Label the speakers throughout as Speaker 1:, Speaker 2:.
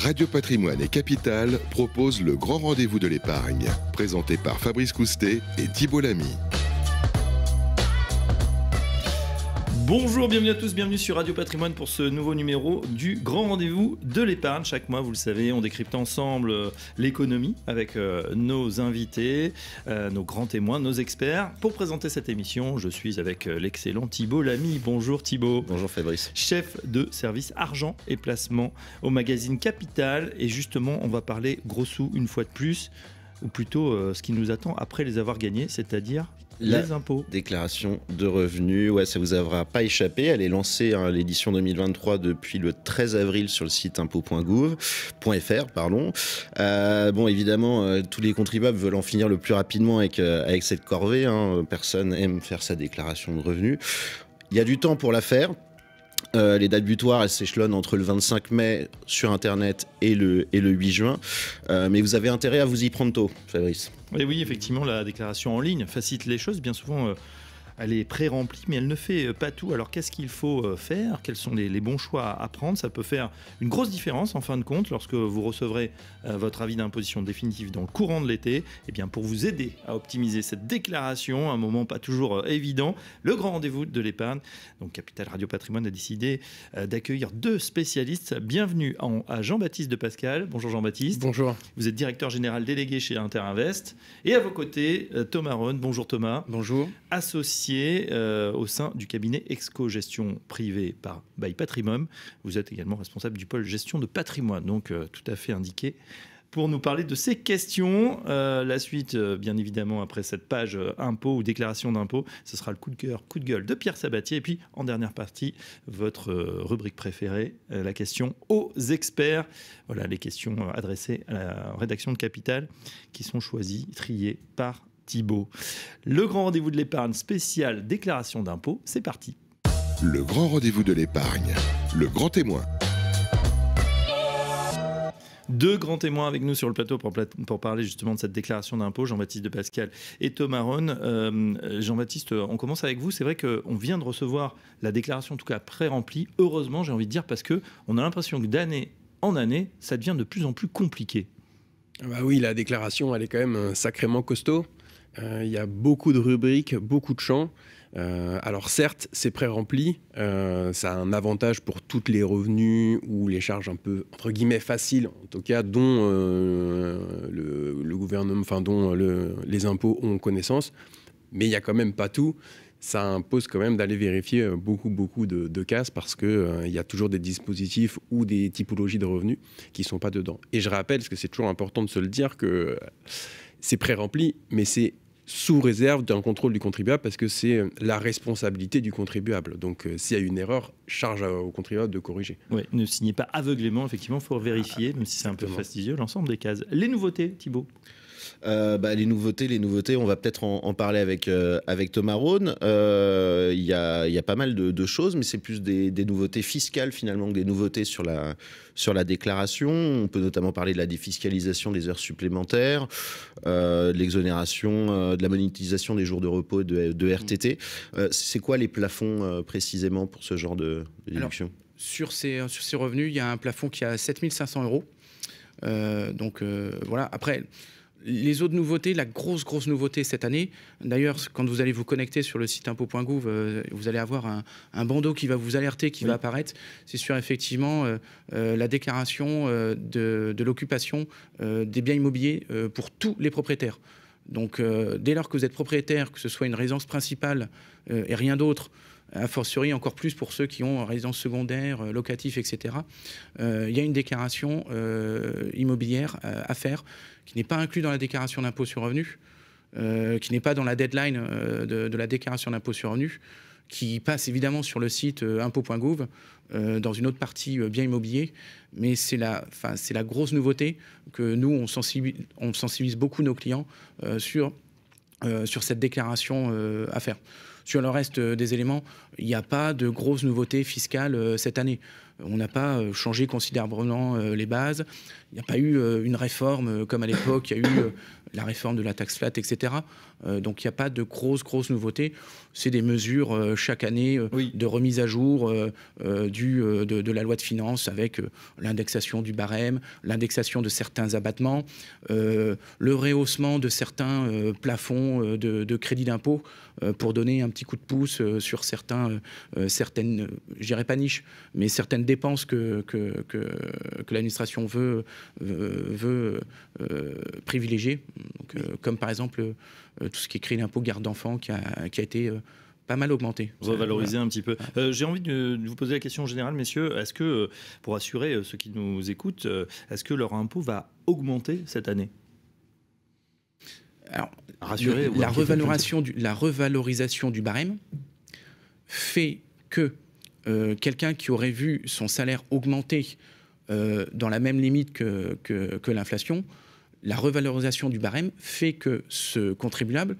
Speaker 1: Radio Patrimoine et Capital proposent le grand rendez-vous de l'épargne, présenté par Fabrice Coustet et Thibault Lamy.
Speaker 2: Bonjour, bienvenue à tous, bienvenue sur Radio Patrimoine pour ce nouveau numéro du grand rendez-vous de l'épargne. Chaque mois, vous le savez, on décrypte ensemble l'économie avec nos invités, nos grands témoins, nos experts. Pour présenter cette émission, je suis avec l'excellent Thibault Lamy. Bonjour Thibault.
Speaker 3: Bonjour Fabrice.
Speaker 2: Chef de service argent et placement au magazine Capital. Et justement, on va parler gros sous une fois de plus, ou plutôt ce qui nous attend après les avoir gagnés, c'est-à-dire les impôts.
Speaker 3: Déclaration de revenus, ouais, ça vous aura pas échappé. Elle est lancée, l'édition 2023, depuis le 13 avril sur le site impôts.gouv.fr. Bon, évidemment, tous les contribuables veulent en finir le plus rapidement avec cette corvée. Personne n'aime faire sa déclaration de revenus. Il y a du temps pour la faire. Les dates butoirs, elles s'échelonnent entre le 25 mai sur Internet et le 8 juin. Mais vous avez intérêt à vous y prendre tôt, Fabrice.
Speaker 2: Et oui, effectivement, la déclaration en ligne facilite les choses. Bien souvent, elle est pré-remplie, mais elle ne fait pas tout. Alors, qu'est-ce qu'il faut faire? Quels sont les bons choix à prendre? Ça peut faire une grosse différence, en fin de compte, lorsque vous recevrez votre avis d'imposition définitif dans le courant de l'été. Et bien, pour vous aider à optimiser cette déclaration, un moment pas toujours évident, le grand rendez-vous de l'épargne. Donc, Capital Radio Patrimoine a décidé d'accueillir deux spécialistes. Bienvenue à Jean-Baptiste de Pascal. Bonjour Jean-Baptiste.
Speaker 4: Bonjour.
Speaker 2: Vous êtes directeur général délégué chez Interinvest. Et à vos côtés, Thomas Rhone. Bonjour Thomas.
Speaker 4: Bonjour.
Speaker 2: Associé au sein du cabinet Exco Gestion Privée by Patrimum. Vous êtes également responsable du pôle gestion de patrimoine, donc tout à fait indiqué pour nous parler de ces questions. La suite, bien évidemment, après cette page impôt ou déclaration d'impôt, ce sera le coup de cœur, coup de gueule de Pierre Sabatier. Et puis, en dernière partie, votre rubrique préférée, la question aux experts. Voilà les questions adressées à la rédaction de Capital qui sont choisies, triées par Thibault. Le grand rendez-vous de l'épargne spécial déclaration d'impôt, c'est parti.
Speaker 1: Le grand rendez-vous de l'épargne, le grand témoin.
Speaker 2: Deux grands témoins avec nous sur le plateau pour parler justement de cette déclaration d'impôt, Jean-Baptiste de Pascal et Thomas Rhone. Jean-Baptiste, on commence avec vous. C'est vrai qu'on vient de recevoir la déclaration, en tout cas pré-remplie. Heureusement, j'ai envie de dire, parce qu'on a l'impression que d'année en année, ça devient de plus en plus compliqué.
Speaker 4: Bah oui, la déclaration, elle est quand même sacrément costaud. Il y a beaucoup de rubriques, beaucoup de champs. Alors certes, c'est pré-rempli. Ça a un avantage pour tous les revenus ou les charges un peu, entre guillemets, faciles, en tout cas, dont le gouvernement, dont les impôts ont connaissance. Mais il n'y a quand même pas tout. Ça impose quand même d'aller vérifier beaucoup de cases parce qu'il y a toujours des dispositifs ou des typologies de revenus qui ne sont pas dedans. Et je rappelle, parce que c'est toujours important de se le dire, que c'est pré-rempli, mais c'est sous réserve d'un contrôle du contribuable parce que c'est la responsabilité du contribuable. Donc s'il y a une erreur, charge au contribuable de corriger.
Speaker 2: Oui, ne signez pas aveuglément, effectivement, il faut vérifier, même si c'est un peu fastidieux, l'ensemble des cases. Les nouveautés, Thibault?
Speaker 3: Les nouveautés, on va peut-être en parler avec Thomas Rhone. Il y a pas mal de choses, mais c'est plus des nouveautés fiscales finalement que des nouveautés sur la déclaration. On peut notamment parler de la défiscalisation des heures supplémentaires, de l'exonération, de la monétisation des jours de repos de RTT. C'est quoi les plafonds précisément pour ce genre de déduction?
Speaker 5: Alors, sur ces revenus, il y a un plafond qui est à 7 500 €. Voilà. Après, les autres nouveautés, la grosse nouveauté cette année, d'ailleurs, quand vous allez vous connecter sur le site impôts.gouv, vous allez avoir un bandeau qui va vous alerter, qui va apparaître. C'est sur effectivement la déclaration de l'occupation des biens immobiliers pour tous les propriétaires. Donc, dès lors que vous êtes propriétaire, que ce soit une résidence principale et rien d'autre, a fortiori encore plus pour ceux qui ont résidence secondaire, locatif, etc. Il y a une déclaration immobilière à faire qui n'est pas inclue dans la déclaration d'impôt sur revenu, qui n'est pas dans la deadline de la déclaration d'impôt sur revenu, qui passe évidemment sur le site impôts.gouv dans une autre partie bien immobilier. Mais c'est la grosse nouveauté que nous, on sensibilise beaucoup nos clients sur cette déclaration à faire. Sur le reste des éléments, il n'y a pas de grosses nouveautés fiscales cette année. On n'a pas changé considérablement les bases. Il n'y a pas eu une réforme comme à l'époque, il y a eu la réforme de la taxe flat, etc. Donc il n'y a pas de grosses nouveautés. C'est des mesures chaque année de remise à jour de la loi de finances avec l'indexation du barème, l'indexation de certains abattements, le rehaussement de certains plafonds de crédit d'impôt pour donner un petit coup de pouce sur certaines, je dirais pas niches, mais certaines dépenses que l'administration veut privilégier. Donc, comme par exemple tout ce qui est crédit d'impôt garde d'enfants qui a été pas mal augmenté.
Speaker 2: Revaloriser un petit peu. J'ai envie de vous poser la question générale, messieurs. Est-ce que, pour assurer ceux qui nous écoutent, est-ce que leur impôt va augmenter cette année?
Speaker 5: Alors, la revalorisation du barème fait que quelqu'un qui aurait vu son salaire augmenter dans la même limite que l'inflation, la revalorisation du barème fait que ce contribuable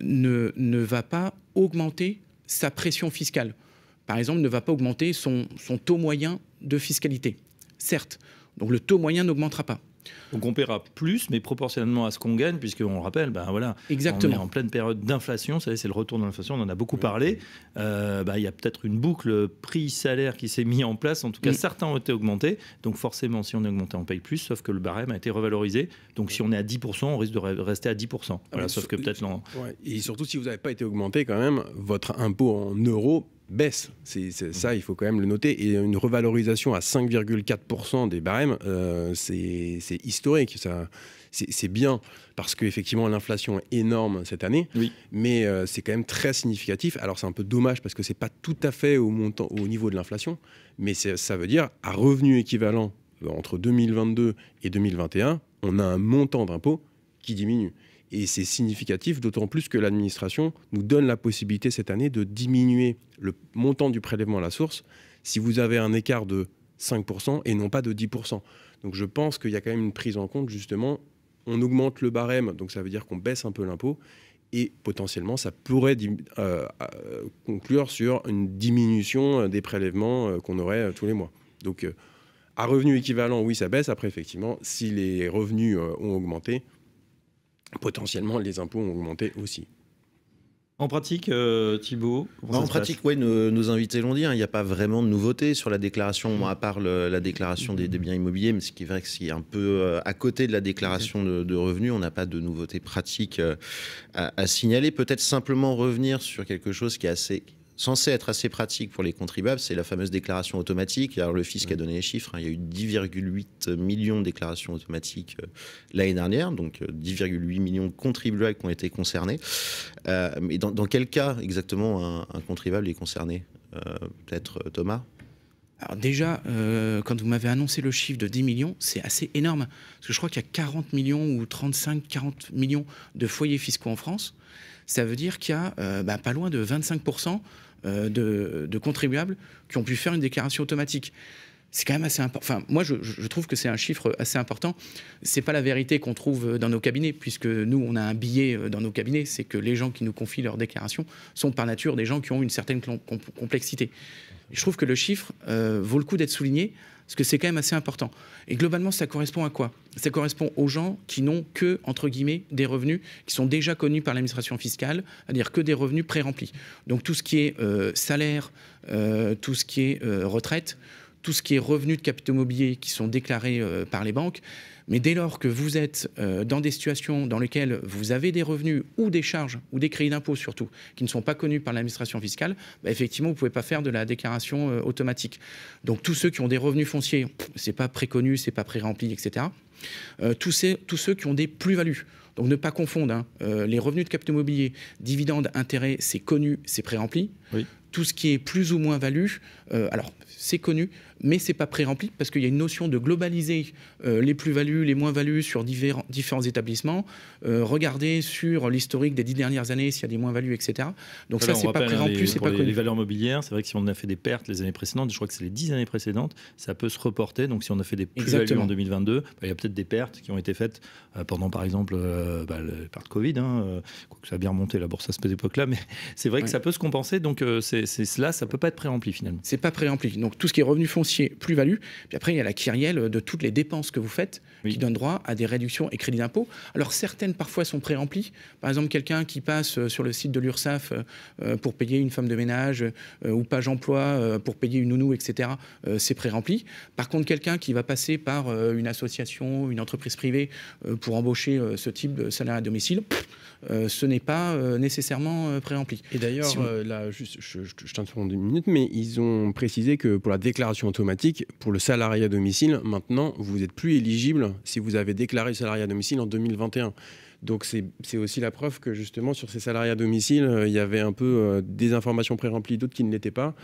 Speaker 5: ne va pas augmenter sa pression fiscale. Par exemple, ne va pas augmenter son taux moyen de fiscalité. Certes, donc le taux moyen n'augmentera pas.
Speaker 2: Donc on paiera plus, mais proportionnellement à ce qu'on gagne, puisqu'on le rappelle, voilà,
Speaker 5: exactement.
Speaker 2: On est en pleine période d'inflation, vous savez, c'est le retour de l'inflation, on en a beaucoup parlé. Il y a peut-être une boucle prix-salaire qui s'est mise en place, en tout cas certains ont été augmentés, donc forcément si on est augmenté on paye plus, sauf que le barème a été revalorisé, donc si on est à 10%, on risque de rester à 10%. Voilà, sauf que peut-être...
Speaker 4: Et surtout si vous n'avez pas été augmenté quand même, votre impôt en euros baisse. C'est ça, il faut quand même le noter. Et une revalorisation à 5,4% des barèmes, c'est historique. C'est bien parce qu'effectivement, l'inflation est énorme cette année, mais c'est quand même très significatif. Alors, c'est un peu dommage parce que ce n'est pas tout à fait au niveau de l'inflation, mais ça veut dire, à revenu équivalent entre 2022 et 2021, on a un montant d'impôt qui diminue. Et c'est significatif, d'autant plus que l'administration nous donne la possibilité cette année de diminuer le montant du prélèvement à la source si vous avez un écart de 5% et non pas de 10%. Donc je pense qu'il y a quand même une prise en compte, justement, on augmente le barème, donc ça veut dire qu'on baisse un peu l'impôt, et potentiellement ça pourrait conclure sur une diminution des prélèvements qu'on aurait tous les mois. Donc à revenu équivalent, oui, ça baisse. Après, effectivement, si les revenus ont augmenté, potentiellement, les impôts ont augmenté aussi.
Speaker 2: En pratique, Thibault,
Speaker 3: en pratique, oui, nos invités l'ont dit, il n'y a pas vraiment de nouveauté sur la déclaration, à part la déclaration des biens immobiliers, mais ce qui est vrai que c'est un peu à côté de la déclaration de revenus, on n'a pas de nouveauté pratique à signaler. Peut-être simplement revenir sur quelque chose qui est censé être assez pratique pour les contribuables, c'est la fameuse déclaration automatique. Alors le fisc a donné les chiffres, il y a eu 10,8 millions de déclarations automatiques l'année dernière, donc 10,8 millions de contribuables qui ont été concernés. Mais dans quel cas exactement un contribuable est concerné? Peut-être Thomas?
Speaker 5: Alors déjà, quand vous m'avez annoncé le chiffre de 10 millions, c'est assez énorme. Parce que je crois qu'il y a 40 millions ou 35-40 millions de foyers fiscaux en France. Ça veut dire qu'il y a pas loin de 25% de contribuables qui ont pu faire une déclaration automatique. C'est quand même assez important. Enfin, moi, je trouve que c'est un chiffre assez important. C'est pas la vérité qu'on trouve dans nos cabinets, puisque nous, on a un billet dans nos cabinets. C'est que les gens qui nous confient leurs déclarations sont par nature des gens qui ont une certaine complexité. Et je trouve que le chiffre vaut le coup d'être souligné, parce que c'est quand même assez important. Et globalement, ça correspond à quoi? Ça correspond aux gens qui n'ont que, entre guillemets, des revenus qui sont déjà connus par l'administration fiscale, c'est-à-dire que des revenus pré-remplis. Donc tout ce qui est salaire, tout ce qui est retraite, tout ce qui est revenus de capitaux mobiliers qui sont déclarés par les banques. Mais dès lors que vous êtes dans des situations dans lesquelles vous avez des revenus ou des charges, ou des crédits d'impôt surtout, qui ne sont pas connus par l'administration fiscale, effectivement, vous ne pouvez pas faire de la déclaration automatique. Donc tous ceux qui ont des revenus fonciers, ce n'est pas préconnu, ce n'est pas pré-rempli, etc. Tous ceux qui ont des plus-values. Donc ne pas confondre les revenus de capitaux mobiliers, dividendes, intérêts, c'est connu, c'est pré-rempli. Oui. Tout ce qui est plus ou moins valu, alors c'est connu, mais c'est pas pré-rempli parce qu'il y a une notion de globaliser les plus-values, les moins-values sur différents établissements, regarder sur l'historique des 10 dernières années s'il y a des moins-values, etc. Donc ça, c'est pas pré-rempli, c'est pas connu.
Speaker 2: Les valeurs mobilières, c'est vrai que si on a fait des pertes les années précédentes, je crois que c'est les 10 années précédentes, ça peut se reporter. Donc si on a fait des plus-values en 2022, il y a peut-être des pertes qui ont été faites pendant, par exemple, le Covid. Quoique ça a bien remonté la bourse à cette époque-là, mais c'est vrai que ça peut se compenser. Donc c'est là, ça peut pas être pré-rempli finalement.
Speaker 5: C'est pas pré-rempli. Donc tout ce qui est revenu foncier, plus-value. Puis après, il y a la kyrielle de toutes les dépenses que vous faites qui donne droit à des réductions et crédits d'impôt. Alors certaines parfois sont pré-remplies. Par exemple, quelqu'un qui passe sur le site de l'URSSAF pour payer une femme de ménage ou Page Emploi pour payer une nounou, etc. C'est pré-rempli. Par contre, quelqu'un qui va passer par une association, une entreprise privée pour embaucher ce type de salarié à domicile, ce n'est pas nécessairement pré-rempli.
Speaker 4: Et d'ailleurs, là, juste, je t'interromps 2 minutes, mais ils ont précisé que pour la déclaration automatique, pour le salarié à domicile, maintenant, vous n'êtes plus éligible si vous avez déclaré le salarié à domicile en 2021. Donc c'est aussi la preuve que justement sur ces salariés à domicile, il y avait un peu des informations pré-remplies, d'autres qui ne l'étaient pas.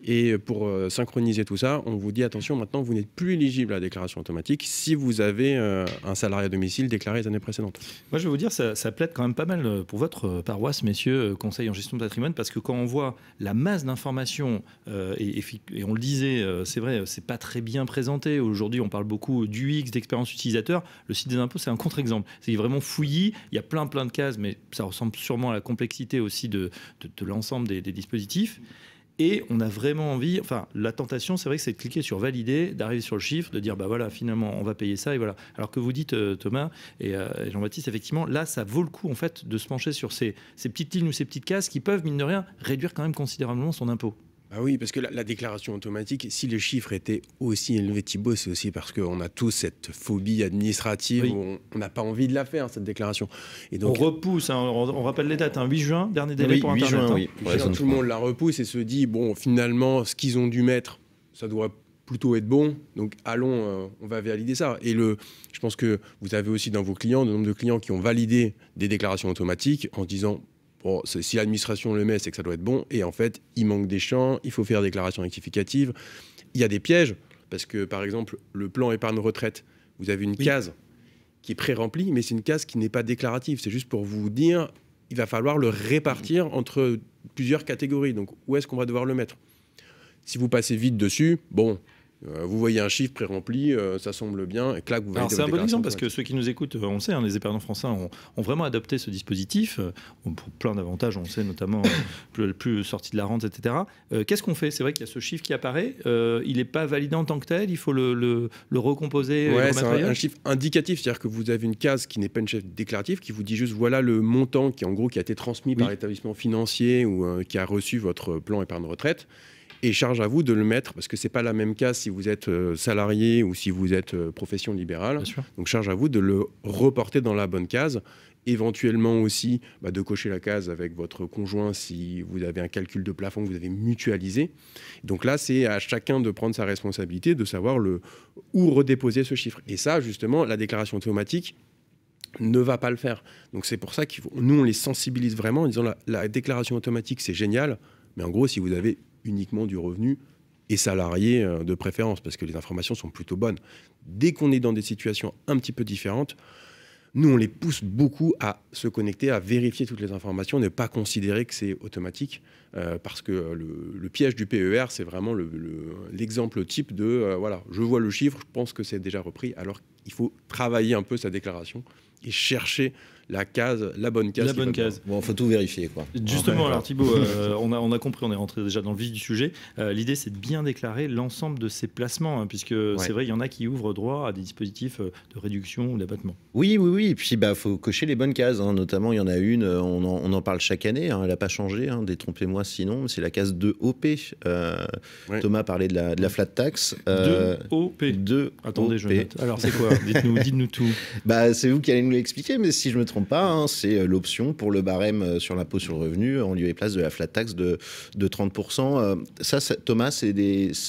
Speaker 4: Et pour synchroniser tout ça, on vous dit attention, maintenant vous n'êtes plus éligible à la déclaration automatique si vous avez un salarié à domicile déclaré les années précédentes.
Speaker 2: Moi je vais vous dire, ça plaide quand même pas mal pour votre paroisse, messieurs, conseil en gestion de patrimoine, parce que quand on voit la masse d'informations, et on le disait, c'est vrai, c'est pas très bien présenté. Aujourd'hui on parle beaucoup d'UX, d'expérience utilisateur. Le site des impôts c'est un contre-exemple. C'est vraiment fouillis, il y a plein de cases, mais ça ressemble sûrement à la complexité aussi de l'ensemble des dispositifs. Et on a vraiment envie, enfin la tentation c'est vrai que c'est de cliquer sur valider, d'arriver sur le chiffre, de dire bah voilà finalement on va payer ça et voilà. Alors que vous dites Thomas et Jean-Baptiste, effectivement là ça vaut le coup en fait de se pencher sur ces petites lignes ou ces petites cases qui peuvent mine de rien réduire quand même considérablement son impôt.
Speaker 4: Ah oui, parce que la déclaration automatique, si les chiffres étaient aussi élevés, Thibault, c'est aussi parce qu'on a tous cette phobie administrative où on n'a pas envie de la faire, cette déclaration. Et donc,
Speaker 2: on repousse, hein, on rappelle les dates, 8 juin, dernier délai pour Internet.
Speaker 3: 8 juin, oui.
Speaker 4: Tout le monde la repousse et se dit, bon, finalement, ce qu'ils ont dû mettre, ça doit plutôt être bon, donc allons, on va valider ça. Et je pense que vous avez aussi dans vos clients, le nombre de clients qui ont validé des déclarations automatiques en se disant, bon, si l'administration le met, c'est que ça doit être bon. Et en fait, il manque des champs, il faut faire déclaration rectificative. Il y a des pièges, parce que par exemple, le plan épargne retraite, vous avez une case qui est pré-remplie, mais c'est une case qui n'est pas déclarative. C'est juste pour vous dire, il va falloir le répartir entre plusieurs catégories. Donc, où est-ce qu'on va devoir le mettre? Si vous passez vite dessus, bon... vous voyez un chiffre pré-rempli, ça semble bien, et clac, vous validez.
Speaker 2: C'est un bon exemple parce que ceux qui nous écoutent, on le sait, hein, les épargnants français ont vraiment adopté ce dispositif pour plein d'avantages, on le sait, notamment plus sortie de la rente, etc. Qu'est-ce qu'on fait? C'est vrai qu'il y a ce chiffre qui apparaît, il n'est pas validé en tant que tel, il faut le recomposer.
Speaker 4: Ouais, c'est un chiffre indicatif, c'est-à-dire que vous avez une case qui n'est pas une chef déclarative, qui vous dit juste voilà le montant qui, en gros, qui a été transmis par l'établissement financier ou qui a reçu votre plan épargne retraite. Et charge à vous de le mettre, parce que ce n'est pas la même case si vous êtes salarié ou si vous êtes profession libérale. Donc charge à vous de le reporter dans la bonne case. Éventuellement aussi de cocher la case avec votre conjoint si vous avez un calcul de plafond que vous avez mutualisé. Donc là, c'est à chacun de prendre sa responsabilité, de savoir où redéposer ce chiffre. Et ça, justement, la déclaration automatique ne va pas le faire. Donc c'est pour ça que nous, on les sensibilise vraiment en disant la déclaration automatique, c'est génial, mais en gros, si vous avez uniquement du revenu et salarié de préférence, parce que les informations sont plutôt bonnes. Dès qu'on est dans des situations un petit peu différentes, nous, on les pousse beaucoup à se connecter, à vérifier toutes les informations, ne pas considérer que c'est automatique, parce que le piège du PER, c'est vraiment l'exemple type de, voilà, je vois le chiffre, je pense que c'est déjà repris, alors qu'il faut travailler un peu sa déclaration et chercher la bonne case.
Speaker 2: La bonne case.
Speaker 3: Bon, faut tout vérifier, quoi.
Speaker 2: Justement, alors Thibault, on a compris, on est rentré déjà dans le vif du sujet. L'idée, c'est de bien déclarer l'ensemble de ces placements, hein, puisque c'est vrai, il y en a qui ouvrent droit à des dispositifs de réduction ou d'abattement.
Speaker 3: Oui. Et puis, faut cocher les bonnes cases. Hein. Notamment, il y en a une, on en parle chaque année. Hein, elle n'a pas changé. Hein, détrompez-moi sinon. C'est la case 2OP. Thomas parlait de la flat tax.
Speaker 2: 2OP. Attendez, je note. Alors, c'est quoi? Dites-nous tout.
Speaker 3: C'est vous qui allez nous l'expliquer, mais si je me trompe pas, hein, c'est l'option pour le barème sur l'impôt sur le revenu en lieu et place de la flat tax de 30%. Thomas,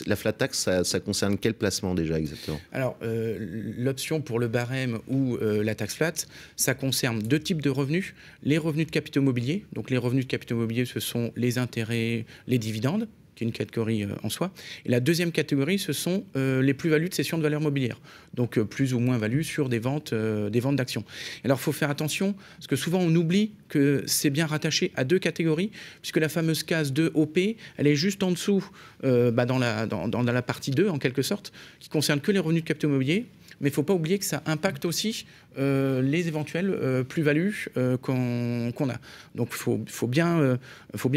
Speaker 3: la flat tax, ça concerne quel placement déjà exactement?
Speaker 5: Alors, l'option pour le barème ou la taxe flat, ça concerne 2 types de revenus. Les revenus de capitaux mobiliers. Donc, les revenus de capitaux mobiliers, ce sont les intérêts, les dividendes. qui est une catégorie en soi. Et la deuxième catégorie, ce sont les plus-values de cession de valeur mobilière, donc plus ou moins values sur des ventes d'actions. Alors, il faut faire attention, parce que souvent, on oublie que c'est bien rattaché à deux catégories, puisque la fameuse case 2 OP, elle est juste en dessous, dans la partie 2, en quelque sorte, qui concerne que les revenus de capital immobilier. Mais il ne faut pas oublier que ça impacte aussi les éventuelles plus-values qu'on a. Donc, il faut bien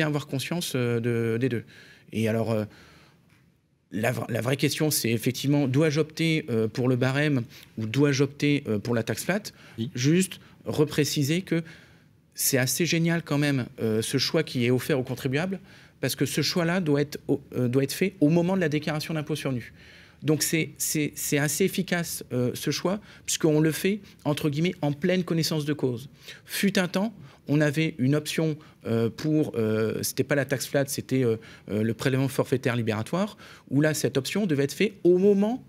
Speaker 5: avoir conscience des deux. Et alors, la vraie question, c'est effectivement, dois-je opter pour le barème ou dois-je opter pour la taxe flat? Oui. Juste repréciser que c'est assez génial quand même, ce choix qui est offert aux contribuables, parce que ce choix-là doit être fait au moment de la déclaration d'impôt sur le revenu. Donc c'est assez efficace ce choix, puisqu'on le fait, entre guillemets, en pleine connaissance de cause. Fut un temps, on avait une option c'était pas la taxe flat, c'était le prélèvement forfaitaire libératoire, où là, cette option devait être faite au moment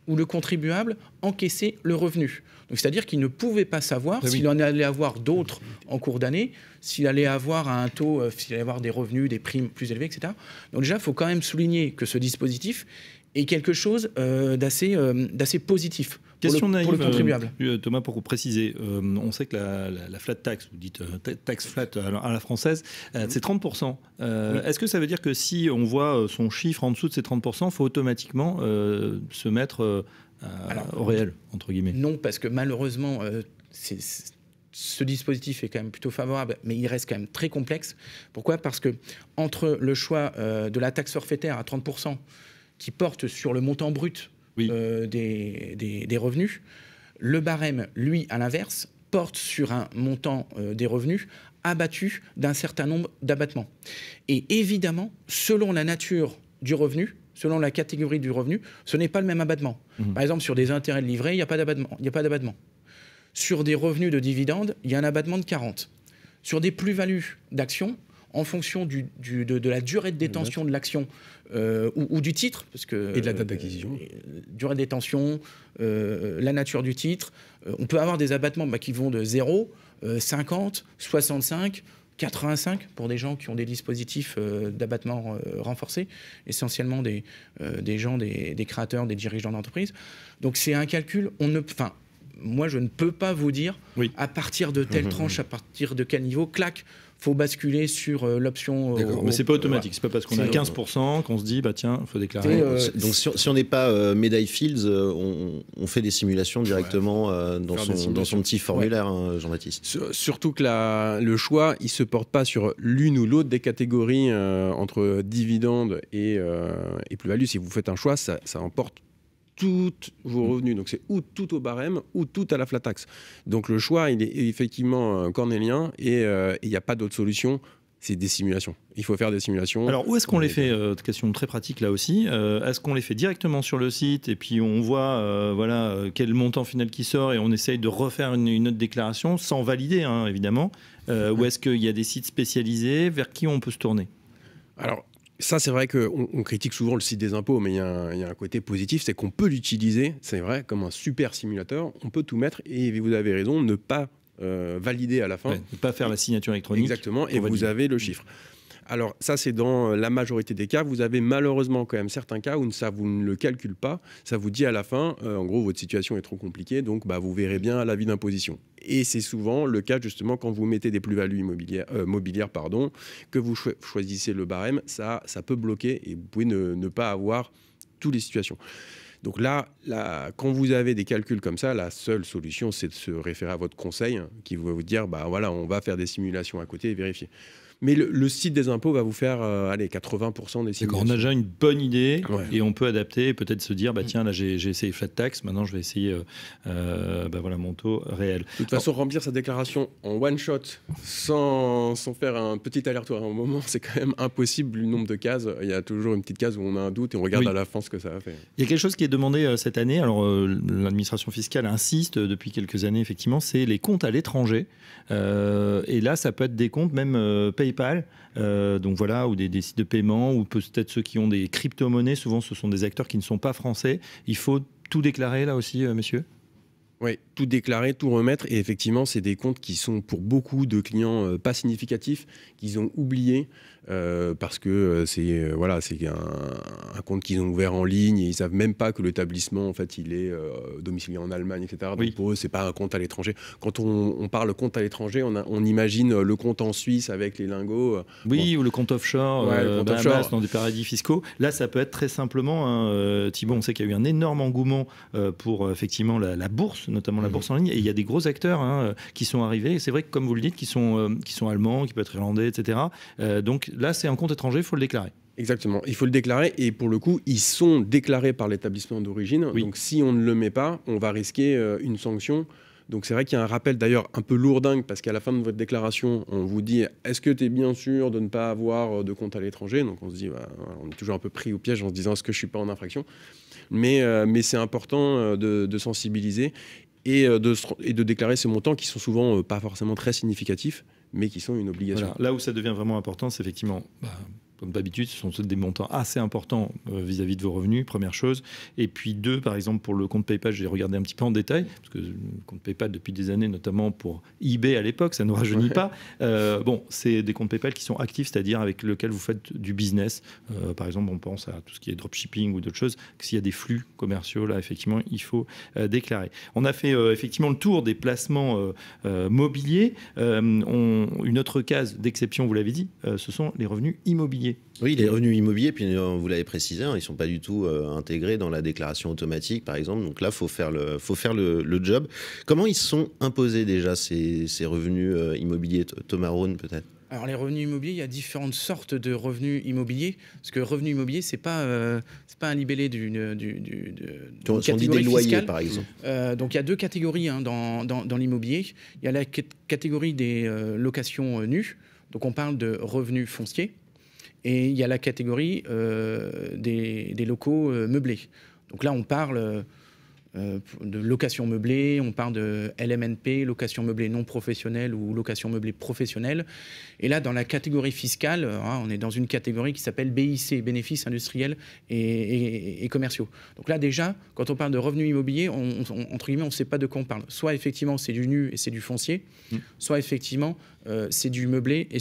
Speaker 5: où le contribuable encaissait le revenu. Donc c'est-à-dire qu'il ne pouvait pas savoir s'il en allait avoir d'autres en cours d'année, s'il allait avoir un taux, s'il allait avoir des revenus, des primes plus élevés, etc. Donc déjà, il faut quand même souligner que ce dispositif est quelque chose d'assez positif pour le contribuable.
Speaker 2: Thomas, pour vous préciser, on sait que la flat tax, vous dites taxe flat à la française, c'est 30%. Oui. Est-ce que ça veut dire que si on voit son chiffre en dessous de ces 30%, il faut automatiquement se mettre au réel, entre guillemets?
Speaker 5: Non, parce que malheureusement, ce dispositif est quand même plutôt favorable, mais il reste quand même très complexe. Pourquoi? Parce que entre le choix de la taxe forfaitaire à 30%, qui porte sur le montant brut des revenus, le barème, lui, à l'inverse, porte sur un montant des revenus abattu d'un certain nombre d'abattements. Et évidemment, selon la nature du revenu, selon la catégorie du revenu, ce n'est pas le même abattement. Par exemple, sur des intérêts de livret, il n'y a pas d'abattement. Sur des revenus de dividendes, il y a un abattement de 40. Sur des plus-values d'actions, en fonction de la durée de détention de l'action ou du titre, parce que,
Speaker 4: et de la date d'acquisition,
Speaker 5: durée de détention, la nature du titre, on peut avoir des abattements qui vont de 0, 50, 65, 85 pour des gens qui ont des dispositifs d'abattement renforcés, essentiellement des créateurs, des dirigeants d'entreprise. Donc c'est un calcul, moi je ne peux pas vous dire à partir de telle tranche, à partir de quel niveau, clac, faut basculer sur l'option.
Speaker 2: Mais c'est pas automatique, c'est pas parce qu'on est à 15% qu'on se dit tiens, il faut déclarer.
Speaker 3: Donc si on n'est pas Medaille Fields, on fait des simulations directement dans son petit formulaire, Jean-Baptiste.
Speaker 4: Surtout que le choix, il se porte pas sur l'une ou l'autre des catégories entre dividendes et plus-value. Si vous faites un choix, ça emporte tous vos revenus. Donc c'est ou tout au barème ou tout à la flat tax. Donc le choix, il est effectivement cornélien et il n'y a pas d'autre solution. C'est des simulations. Il faut faire des simulations.
Speaker 2: Alors où est-ce qu'on les fait? Question très pratique là aussi. Est-ce qu'on les fait directement sur le site et puis on voit quel montant final qui sort et on essaye de refaire une autre déclaration sans valider évidemment, ou est-ce qu'il y a des sites spécialisés vers qui on peut se tourner?
Speaker 4: Alors ça, c'est vrai qu'on critique souvent le site des impôts, mais il y a un côté positif, c'est qu'on peut l'utiliser, c'est vrai, comme un super simulateur. On peut tout mettre et vous avez raison, ne pas valider à la fin.
Speaker 2: Ne pas faire la signature électronique.
Speaker 4: Exactement, et vous avez le chiffre. Alors ça, c'est dans la majorité des cas. Vous avez malheureusement quand même certains cas où ça, vous ne le calcule pas. Ça vous dit à la fin, en gros, votre situation est trop compliquée, donc vous verrez bien à l'avis d'imposition. Et c'est souvent le cas justement quand vous mettez des plus-values mobilières, que vous choisissez le barème, ça peut bloquer et vous pouvez ne pas avoir toutes les situations. Donc là, quand vous avez des calculs comme ça, la seule solution, c'est de se référer à votre conseil qui va vous dire, on va faire des simulations à côté et vérifier. Mais le site des impôts va vous faire 80% des simulations.
Speaker 2: On a déjà une bonne idée et on peut adapter et peut-être se dire tiens, là j'ai essayé flat tax, maintenant je vais essayer mon taux réel.
Speaker 4: De toute façon, remplir sa déclaration en one shot sans faire un petit aller-retour à un moment, c'est quand même impossible. Le nombre de cases, il y a toujours une petite case où on a un doute et on regarde à la fin ce que ça va faire.
Speaker 2: Il y a quelque chose qui est demandé cette année. Alors l'administration fiscale insiste depuis quelques années, effectivement, c'est les comptes à l'étranger. Et là, ça peut être des comptes même PayPal, ou des sites de paiement, ou peut-être ceux qui ont des crypto-monnaies. Souvent, ce sont des acteurs qui ne sont pas français. Il faut tout déclarer là aussi, monsieur?
Speaker 4: Oui, tout déclarer, tout remettre. Et effectivement, c'est des comptes qui sont pour beaucoup de clients pas significatifs, qu'ils ont oubliés. parce que c'est un compte qu'ils ont ouvert en ligne et ils savent même pas que l'établissement en fait il est domicilié en Allemagne, etc. Donc pour eux c'est pas un compte à l'étranger. Quand on parle compte à l'étranger, on imagine le compte en Suisse avec les lingots.
Speaker 2: Ou le compte offshore, Bahamas, dans des paradis fiscaux. Là ça peut être très simplement, Thibaut, on sait qu'il y a eu un énorme engouement pour effectivement la bourse, notamment la bourse en ligne, et il y a des gros acteurs qui sont arrivés. Et c'est vrai que comme vous le dites, qui sont allemands, qui peuvent être irlandais, etc. Donc là, c'est un compte étranger, il faut le déclarer.
Speaker 4: Exactement, il faut le déclarer et pour le coup, ils sont déclarés par l'établissement d'origine. Oui. Donc si on ne le met pas, on va risquer une sanction. Donc c'est vrai qu'il y a un rappel d'ailleurs un peu lourdingue parce qu'à la fin de votre déclaration, on vous dit est-ce que tu es bien sûr de ne pas avoir de compte à l'étranger? Donc on se dit, on est toujours un peu pris au piège en se disant est-ce que je ne suis pas en infraction? Mais c'est important de sensibiliser et de déclarer ces montants qui sont souvent pas forcément très significatifs, mais qui sont une obligation.
Speaker 2: Voilà. Là où ça devient vraiment important, c'est effectivement, comme d'habitude, ce sont des montants assez importants vis-à-vis de vos revenus, première chose. Et puis deux, par exemple, pour le compte PayPal, j'ai regardé un petit peu en détail, parce que le compte PayPal, depuis des années, notamment pour eBay à l'époque, ça ne nous rajeunit pas. C'est des comptes PayPal qui sont actifs, c'est-à-dire avec lesquels vous faites du business. Par exemple, on pense à tout ce qui est dropshipping ou d'autres choses, que s'il y a des flux commerciaux, là, effectivement, il faut déclarer. On a fait effectivement le tour des placements mobiliers. Une autre case d'exception, vous l'avez dit, ce sont les revenus immobiliers.
Speaker 3: Oui, les revenus immobiliers, puis vous l'avez précisé, ils ne sont pas du tout intégrés dans la déclaration automatique, par exemple. Donc là, il faut faire le job. Comment ils sont imposés déjà, ces revenus immobiliers? Thomas Rhône, peut-être?
Speaker 5: Alors les revenus immobiliers, il y a différentes sortes de revenus immobiliers. Parce que revenu immobilier, c'est pas un libellé d'une catégorie
Speaker 3: loyers,
Speaker 5: fiscale.
Speaker 3: Par exemple.
Speaker 5: Donc il y a deux catégories dans l'immobilier. Il y a la catégorie des locations nues. Donc on parle de revenus fonciers. Et il y a la catégorie des locaux meublés. Donc là, on parle de location meublée, on parle de LMNP, location meublée non professionnelle ou location meublée professionnelle. Et là, dans la catégorie fiscale, on est dans une catégorie qui s'appelle BIC, bénéfices industriels et commerciaux. Donc là, déjà, quand on parle de revenus immobiliers, entre guillemets, on ne sait pas de quoi on parle. Soit effectivement, c'est du nu et c'est du foncier, soit effectivement, c'est du meublé et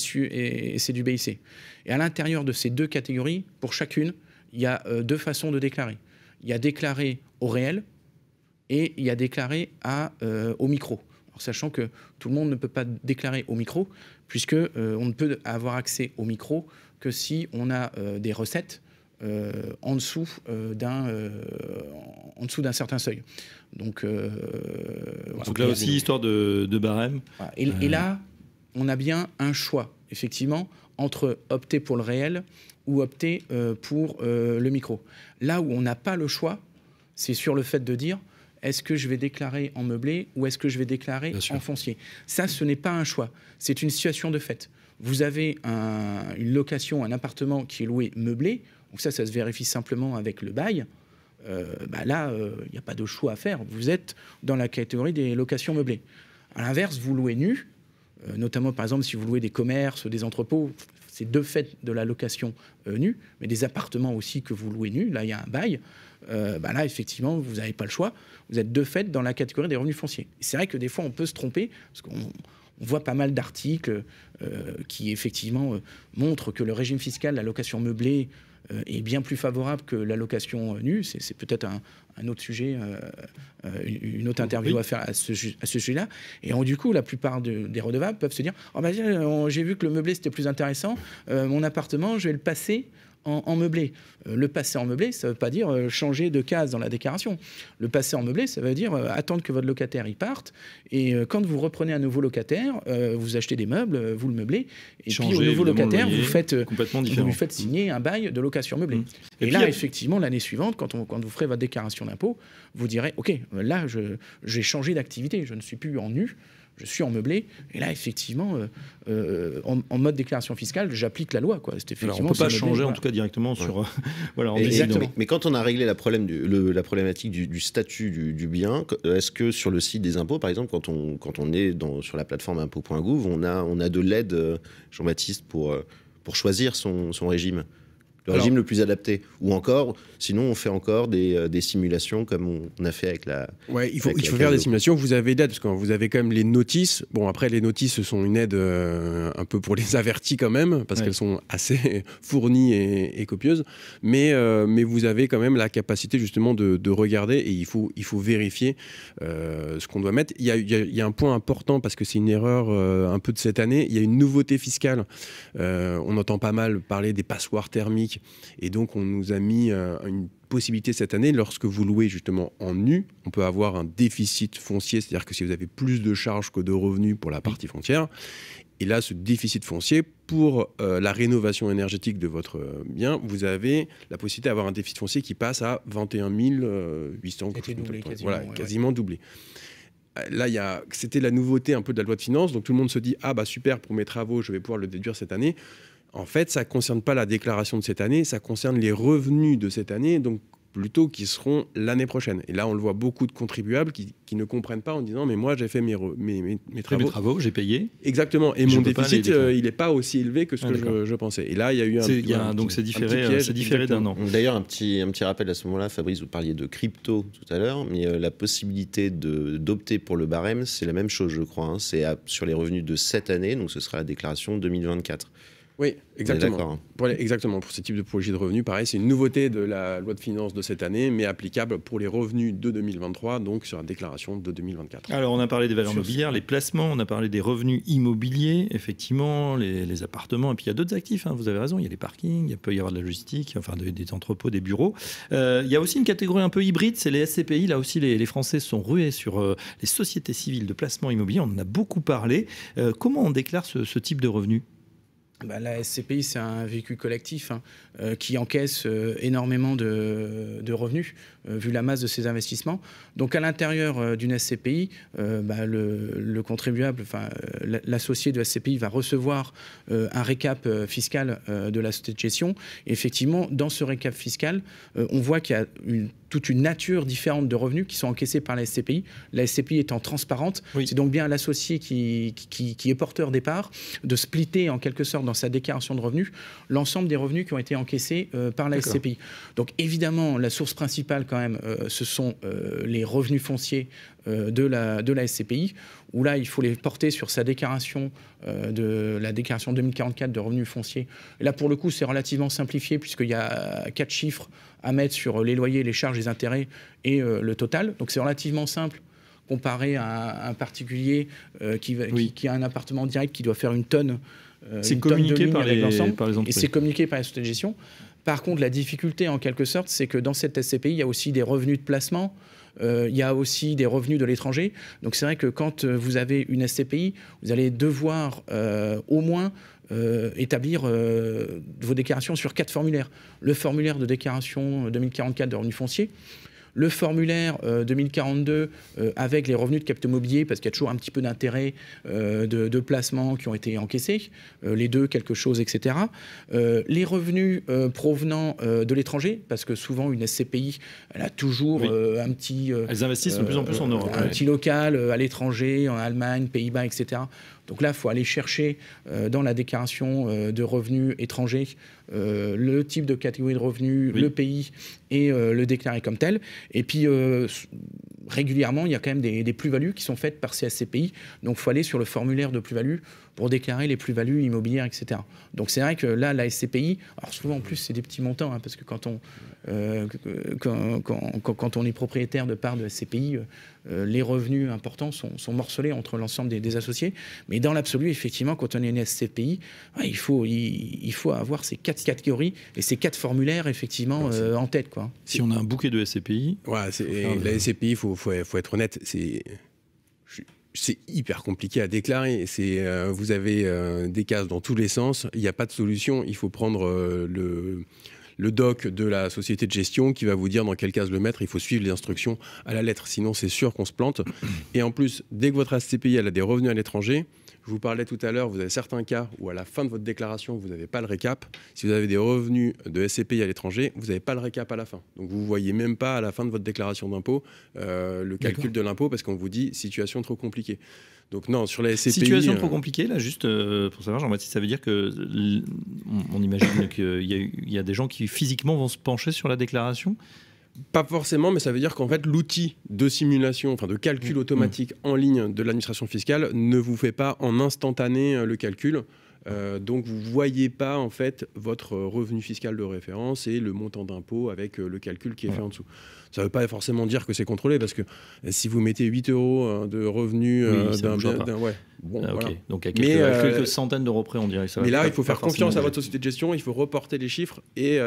Speaker 5: c'est du BIC. Et à l'intérieur de ces deux catégories, pour chacune, il y a deux façons de déclarer. Il y a déclaré au réel, et il y a déclaré au micro. Alors, sachant que tout le monde ne peut pas déclarer au micro, puisque on ne peut avoir accès au micro que si on a des recettes en dessous d'un certain seuil. Donc
Speaker 2: là aussi, histoire de barème.
Speaker 5: Voilà. Et là, on a bien un choix, effectivement, entre opter pour le réel ou opter pour le micro. Là où on n'a pas le choix, c'est sur le fait de dire est-ce que je vais déclarer en meublé ou est-ce que je vais déclarer en foncier? Ça, ce n'est pas un choix. C'est une situation de fait. Vous avez une location, un appartement qui est loué meublé. Donc ça se vérifie simplement avec le bail. Là, il n'y a pas de choix à faire. Vous êtes dans la catégorie des locations meublées. À l'inverse, vous louez nu, notamment par exemple si vous louez des commerces, des entrepôts, c'est de fait de la location nue, mais des appartements aussi que vous louez nus, là il y a un bail. Là, effectivement, vous n'avez pas le choix. Vous êtes de fait dans la catégorie des revenus fonciers. Et c'est vrai que des fois, on peut se tromper, parce qu'on voit pas mal d'articles qui, effectivement, montrent que le régime fiscal, la location meublée, est bien plus favorable que la location nue. C'est peut-être un autre sujet, une autre interview à faire à ce sujet-là. Et du coup, la plupart des redevables peuvent se dire j'ai vu que le meublé, c'était plus intéressant. Mon appartement, je vais le passer en meublé. Le passer en meublé, ça ne veut pas dire changer de case dans la déclaration. Le passer en meublé, ça veut dire attendre que votre locataire y parte. Et quand vous reprenez un nouveau locataire, vous achetez des meubles, vous le meublez. Et puis au nouveau locataire, vous lui faites signer un bail de location meublée. Et là, effectivement, l'année suivante, quand vous ferez votre déclaration d'impôt, vous direz OK, là, j'ai changé d'activité. Je ne suis plus en nu. Je suis en meublé, et là, effectivement, en mode déclaration fiscale, j'applique la loi.
Speaker 2: Alors, on ne peut pas changer, en tout cas, directement sur...
Speaker 3: Exactement. Mais quand on a réglé la problématique du statut du bien, est-ce que sur le site des impôts, par exemple, quand on est sur la plateforme impôts.gouv, on a de l'aide, Jean-Baptiste, pour choisir son régime? le régime le plus adapté. Ou encore, sinon on fait encore des simulations comme on a fait avec la...
Speaker 4: Ouais, il faut faire des simulations. Vous avez d'aide, parce que vous avez quand même les notices. Bon, après, les notices, ce sont une aide un peu pour les avertis quand même, parce qu'elles sont assez fournies et copieuses. Mais vous avez quand même la capacité justement de regarder, et il faut vérifier ce qu'on doit mettre. Il y a un point important, parce que c'est une erreur un peu de cette année. Il y a une nouveauté fiscale. On entend pas mal parler des passoires thermiques. Et donc, on nous a mis une possibilité cette année, lorsque vous louez justement en nu, on peut avoir un déficit foncier, c'est-à-dire que si vous avez plus de charges que de revenus pour la partie foncière, et là, ce déficit foncier, pour la rénovation énergétique de votre bien, vous avez la possibilité d'avoir un déficit foncier qui passe à 21 800, quasiment doublé. Là, c'était la nouveauté un peu de la loi de finances, donc tout le monde se dit « Ah bah super, pour mes travaux, je vais pouvoir le déduire cette année ». En fait, ça ne concerne pas la déclaration de cette année, ça concerne les revenus de cette année, donc plutôt qui seront l'année prochaine. Et là, on le voit, beaucoup de contribuables qui ne comprennent pas en disant « mais moi, j'ai fait mes travaux.
Speaker 2: J'ai payé. »
Speaker 4: Exactement. Et mon déficit, il n'est pas aussi élevé que ce que je pensais. Et là, il y a eu
Speaker 2: donc c'est différé d'un an.
Speaker 3: D'ailleurs, un petit rappel à ce moment-là, Fabrice, vous parliez de crypto tout à l'heure, mais la possibilité d'opter pour le barème, c'est la même chose, je crois. Hein. C'est sur les revenus de cette année, donc ce sera la déclaration 2024.
Speaker 4: Oui, exactement. Exactement. Pour ce type de projet de revenus, pareil, c'est une nouveauté de la loi de finances de cette année, mais applicable pour les revenus de 2023, donc sur la déclaration de 2024.
Speaker 2: Alors, on a parlé des valeurs mobilières, les placements, on a parlé des revenus immobiliers, effectivement, les appartements, et puis il y a d'autres actifs, hein, vous avez raison, il y a les parkings, il peut y avoir de la logistique, enfin des entrepôts, des bureaux. Il y a aussi une catégorie un peu hybride, c'est les SCPI. Là aussi, les Français sont rués sur les sociétés civiles de placement immobilier, on en a beaucoup parlé. Comment on déclare ce type de revenus ?
Speaker 5: La SCPI, c'est un véhicule collectif qui encaisse énormément de revenus, vu la masse de ses investissements. Donc, à l'intérieur d'une SCPI, le contribuable, l'associé de SCPI va recevoir un récap fiscal de la société de gestion. Et effectivement, dans ce récap fiscal, on voit qu'il y a toute une nature différente de revenus qui sont encaissés par la SCPI. La SCPI étant transparente, c'est donc bien l'associé qui est porteur des parts de splitter en quelque sorte dans sa déclaration de revenus l'ensemble des revenus qui ont été encaissés par la SCPI. Donc évidemment, la source principale quand même, ce sont les revenus fonciers de la SCPI, où là, il faut les porter sur sa déclaration de la déclaration 2044 de revenus fonciers. Et là, pour le coup, c'est relativement simplifié, puisqu'il y a 4 chiffres à mettre sur les loyers, les charges, les intérêts et le total. Donc c'est relativement simple comparé à un particulier qui a un appartement direct qui doit faire une tonne.
Speaker 2: C'est communiqué par les entreprises.
Speaker 5: Et c'est communiqué par les sociétés de gestion. Par contre, la difficulté, en quelque sorte, c'est que dans cette SCPI, il y a aussi des revenus de placement, il y a aussi des revenus de l'étranger. Donc c'est vrai que quand vous avez une SCPI, vous allez devoir au moins établir vos déclarations sur 4 formulaires. Le formulaire de déclaration 2044 de revenus fonciers, le formulaire 2042 avec les revenus de capital mobilier, parce qu'il y a toujours un petit peu d'intérêt de placement qui ont été encaissés, les deux, quelque chose, etc. Les revenus provenant de l'étranger, parce que souvent une SCPI, elle a toujours un petit...
Speaker 2: Elles investissent de plus en plus en Europe.
Speaker 5: Un petit local à l'étranger, en Allemagne, Pays-Bas, etc. Donc là, il faut aller chercher dans la déclaration de revenus étrangers le type de catégorie de revenus, le pays et le déclarer comme tel. Et puis, régulièrement, il y a quand même des plus-values qui sont faites par ces SCPI. Donc, il faut aller sur le formulaire de plus-value pour déclarer les plus-values immobilières, etc. Donc, c'est vrai que là, la SCPI, alors souvent en plus, c'est des petits montants, hein, parce que quand on est propriétaire de parts de SCPI, les revenus importants sont morcelés entre l'ensemble des associés. Mais dans l'absolu, effectivement, quand on est une SCPI, il faut avoir ces 4 catégories et ces 4 formulaires, effectivement, en tête, quoi.
Speaker 2: Si on a un bouquet de SCPI...
Speaker 4: la SCPI, il faut être honnête, c'est hyper compliqué à déclarer. Vous avez des cases dans tous les sens. Il n'y a pas de solution. Il faut prendre le doc de la société de gestion qui va vous dire dans quelle case le mettre. Il faut suivre les instructions à la lettre. Sinon, c'est sûr qu'on se plante. Et en plus, dès que votre SCPI elle a des revenus à l'étranger, je vous parlais tout à l'heure, vous avez certains cas où à la fin de votre déclaration, vous n'avez pas le récap. Si vous avez des revenus de SCPI à l'étranger, vous n'avez pas le récap à la fin. Donc vous ne voyez même pas à la fin de votre déclaration d'impôt le calcul de l'impôt, parce qu'on vous dit situation trop compliquée. Donc non, sur la SCPI...
Speaker 2: Situation trop compliquée, là, juste pour savoir, Jean-Baptiste, ça veut dire que on imagine qu'il y a des gens qui physiquement vont se pencher sur la déclaration?
Speaker 4: Pas forcément, mais ça veut dire qu'en fait, l'outil de simulation, enfin de calcul automatique en ligne de l'administration fiscale ne vous fait pas en instantané le calcul. Donc vous ne voyez pas en fait votre revenu fiscal de référence et le montant d'impôt avec le calcul qui est fait en dessous. Ça ne veut pas forcément dire que c'est contrôlé, parce que si vous mettez 8 € de revenus d'un ouais, bon, voilà.
Speaker 2: Donc à quelques centaines d'euros près, on dirait ça.
Speaker 4: Mais là, il faut faire confiance à votre société de gestion, il faut reporter les chiffres et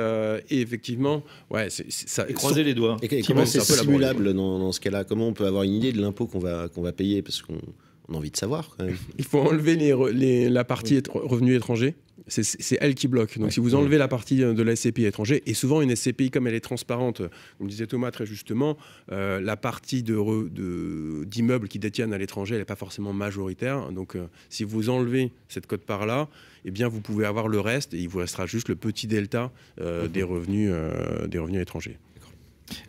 Speaker 4: effectivement, ouais, ça.
Speaker 2: Et croiser les doigts.
Speaker 3: Et comment c'est simulable dans ce cas-là? Comment on peut avoir une idée de l'impôt qu'on va payer? Parce qu'on a envie de savoir quand même.
Speaker 4: Il faut enlever la partie revenus étrangers. C'est elle qui bloque. Donc si vous enlevez la partie de la SCPI étranger, et souvent une SCPI comme elle est transparente, comme disait Thomas très justement, la partie d'immeubles qui détiennent à l'étranger, elle n'est pas forcément majoritaire. Donc si vous enlevez cette quote-part là, eh bien vous pouvez avoir le reste et il vous restera juste le petit delta des revenus étrangers.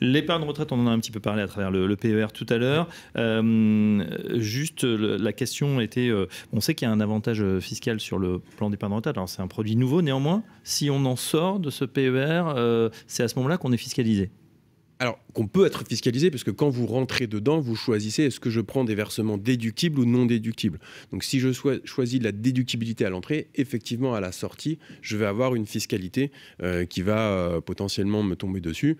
Speaker 2: L'épargne retraite, on en a un petit peu parlé à travers le PER tout à l'heure. Juste, la question était, on sait qu'il y a un avantage fiscal sur le plan d'épargne retraite. Alors c'est un produit nouveau, néanmoins, si on en sort de ce PER, c'est à ce moment-là qu'on est fiscalisé.
Speaker 4: Alors, qu'on peut être fiscalisé, parce que quand vous rentrez dedans, vous choisissez est-ce que je prends des versements déductibles ou non déductibles. Donc, si je choisis la déductibilité à l'entrée, effectivement, à la sortie, je vais avoir une fiscalité qui va potentiellement me tomber dessus.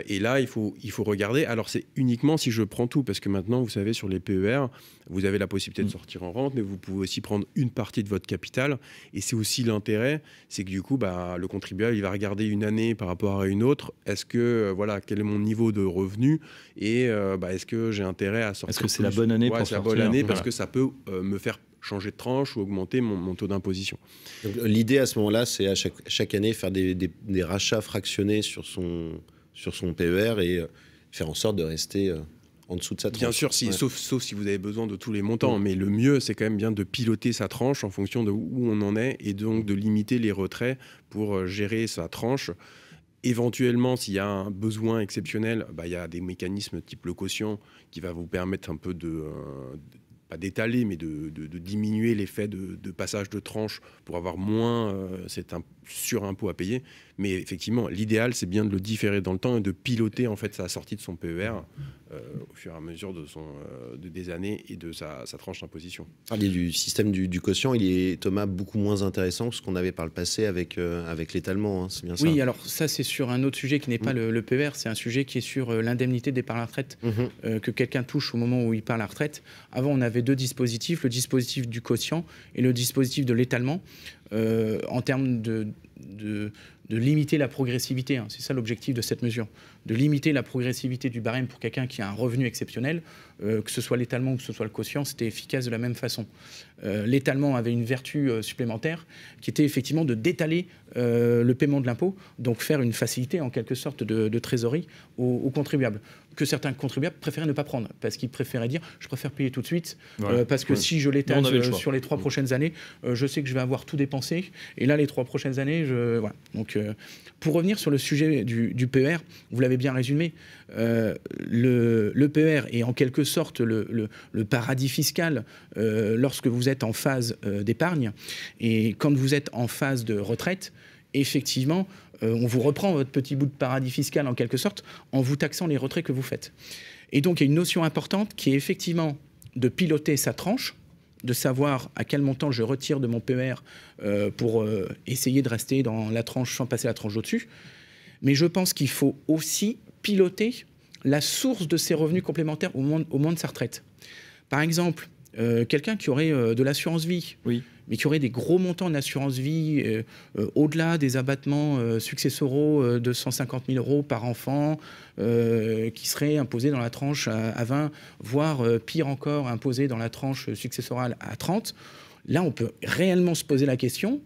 Speaker 4: Et là, il faut regarder. Alors, c'est uniquement si je prends tout, parce que maintenant, vous savez, sur les PER, vous avez la possibilité de sortir en rente, mais vous pouvez aussi prendre une partie de votre capital. Et c'est aussi l'intérêt, c'est que du coup, le contribuable, il va regarder une année par rapport à une autre. Est-ce que, quel est mon niveau de revenu et est-ce que j'ai intérêt à sortir?
Speaker 2: Est-ce que c'est la bonne année pour sortir?
Speaker 4: C'est la bonne année parce que ça peut me faire changer de tranche ou augmenter mon taux d'imposition.
Speaker 3: L'idée à ce moment-là, c'est à chaque année faire des rachats fractionnés sur son PER et faire en sorte de rester en dessous de sa tranche.
Speaker 4: Bien sûr, sauf si vous avez besoin de tous les montants, mais le mieux, c'est quand même bien de piloter sa tranche en fonction de où on en est et donc de limiter les retraits pour gérer sa tranche. Éventuellement, s'il y a un besoin exceptionnel, il y a des mécanismes type le quotient qui va vous permettre un peu pas d'étaler, mais de diminuer l'effet de passage de tranche pour avoir moins cet surimpôt à payer. Mais effectivement, l'idéal, c'est bien de le différer dans le temps et de piloter en fait sa sortie de son PER au fur et à mesure des années et de sa tranche d'imposition.
Speaker 3: Parler du système du quotient, il est, Thomas, beaucoup moins intéressant que ce qu'on avait par le passé avec l'étalement, hein, c'est bien ça?
Speaker 5: Oui, alors ça, c'est sur un autre sujet qui n'est pas le PER, c'est un sujet qui est sur l'indemnité d'épargne à la retraite que quelqu'un touche au moment où il part à la retraite. Avant, on avait deux dispositifs, le dispositif du quotient et le dispositif de l'étalement, en termes de limiter la progressivité. C'est ça l'objectif de cette mesure, de limiter la progressivité du barème pour quelqu'un qui a un revenu exceptionnel, que ce soit l'étalement ou que ce soit le quotient, c'était efficace de la même façon. L'étalement avait une vertu supplémentaire qui était effectivement de détaler le paiement de l'impôt, donc faire une facilité en quelque sorte de trésorerie aux contribuables, que certains contribuables préféraient ne pas prendre, parce qu'ils préféraient dire je préfère payer tout de suite, parce que si je l'étale sur les 3 prochaines années, je sais que je vais avoir tout dépensé, et là les 3 prochaines années, voilà. Donc pour revenir sur le sujet du PER, vous l'avez bien résumé, le PER est en quelque sorte le paradis fiscal lorsque vous êtes en phase d'épargne, et quand vous êtes en phase de retraite, effectivement, on vous reprend votre petit bout de paradis fiscal en quelque sorte en vous taxant les retraits que vous faites. Et donc il y a une notion importante qui est effectivement de piloter sa tranche, de savoir à quel montant je retire de mon PER pour essayer de rester dans la tranche sans passer la tranche au-dessus. Mais je pense qu'il faut aussi piloter la source de ses revenus complémentaires au moment de sa retraite. Par exemple, quelqu'un qui aurait de l'assurance vie, mais qui aurait des gros montants d'assurance vie au-delà des abattements successoraux de 150 000 € par enfant, qui seraient imposés dans la tranche à 20, voire pire encore, imposés dans la tranche successorale à 30. Là, on peut réellement se poser la question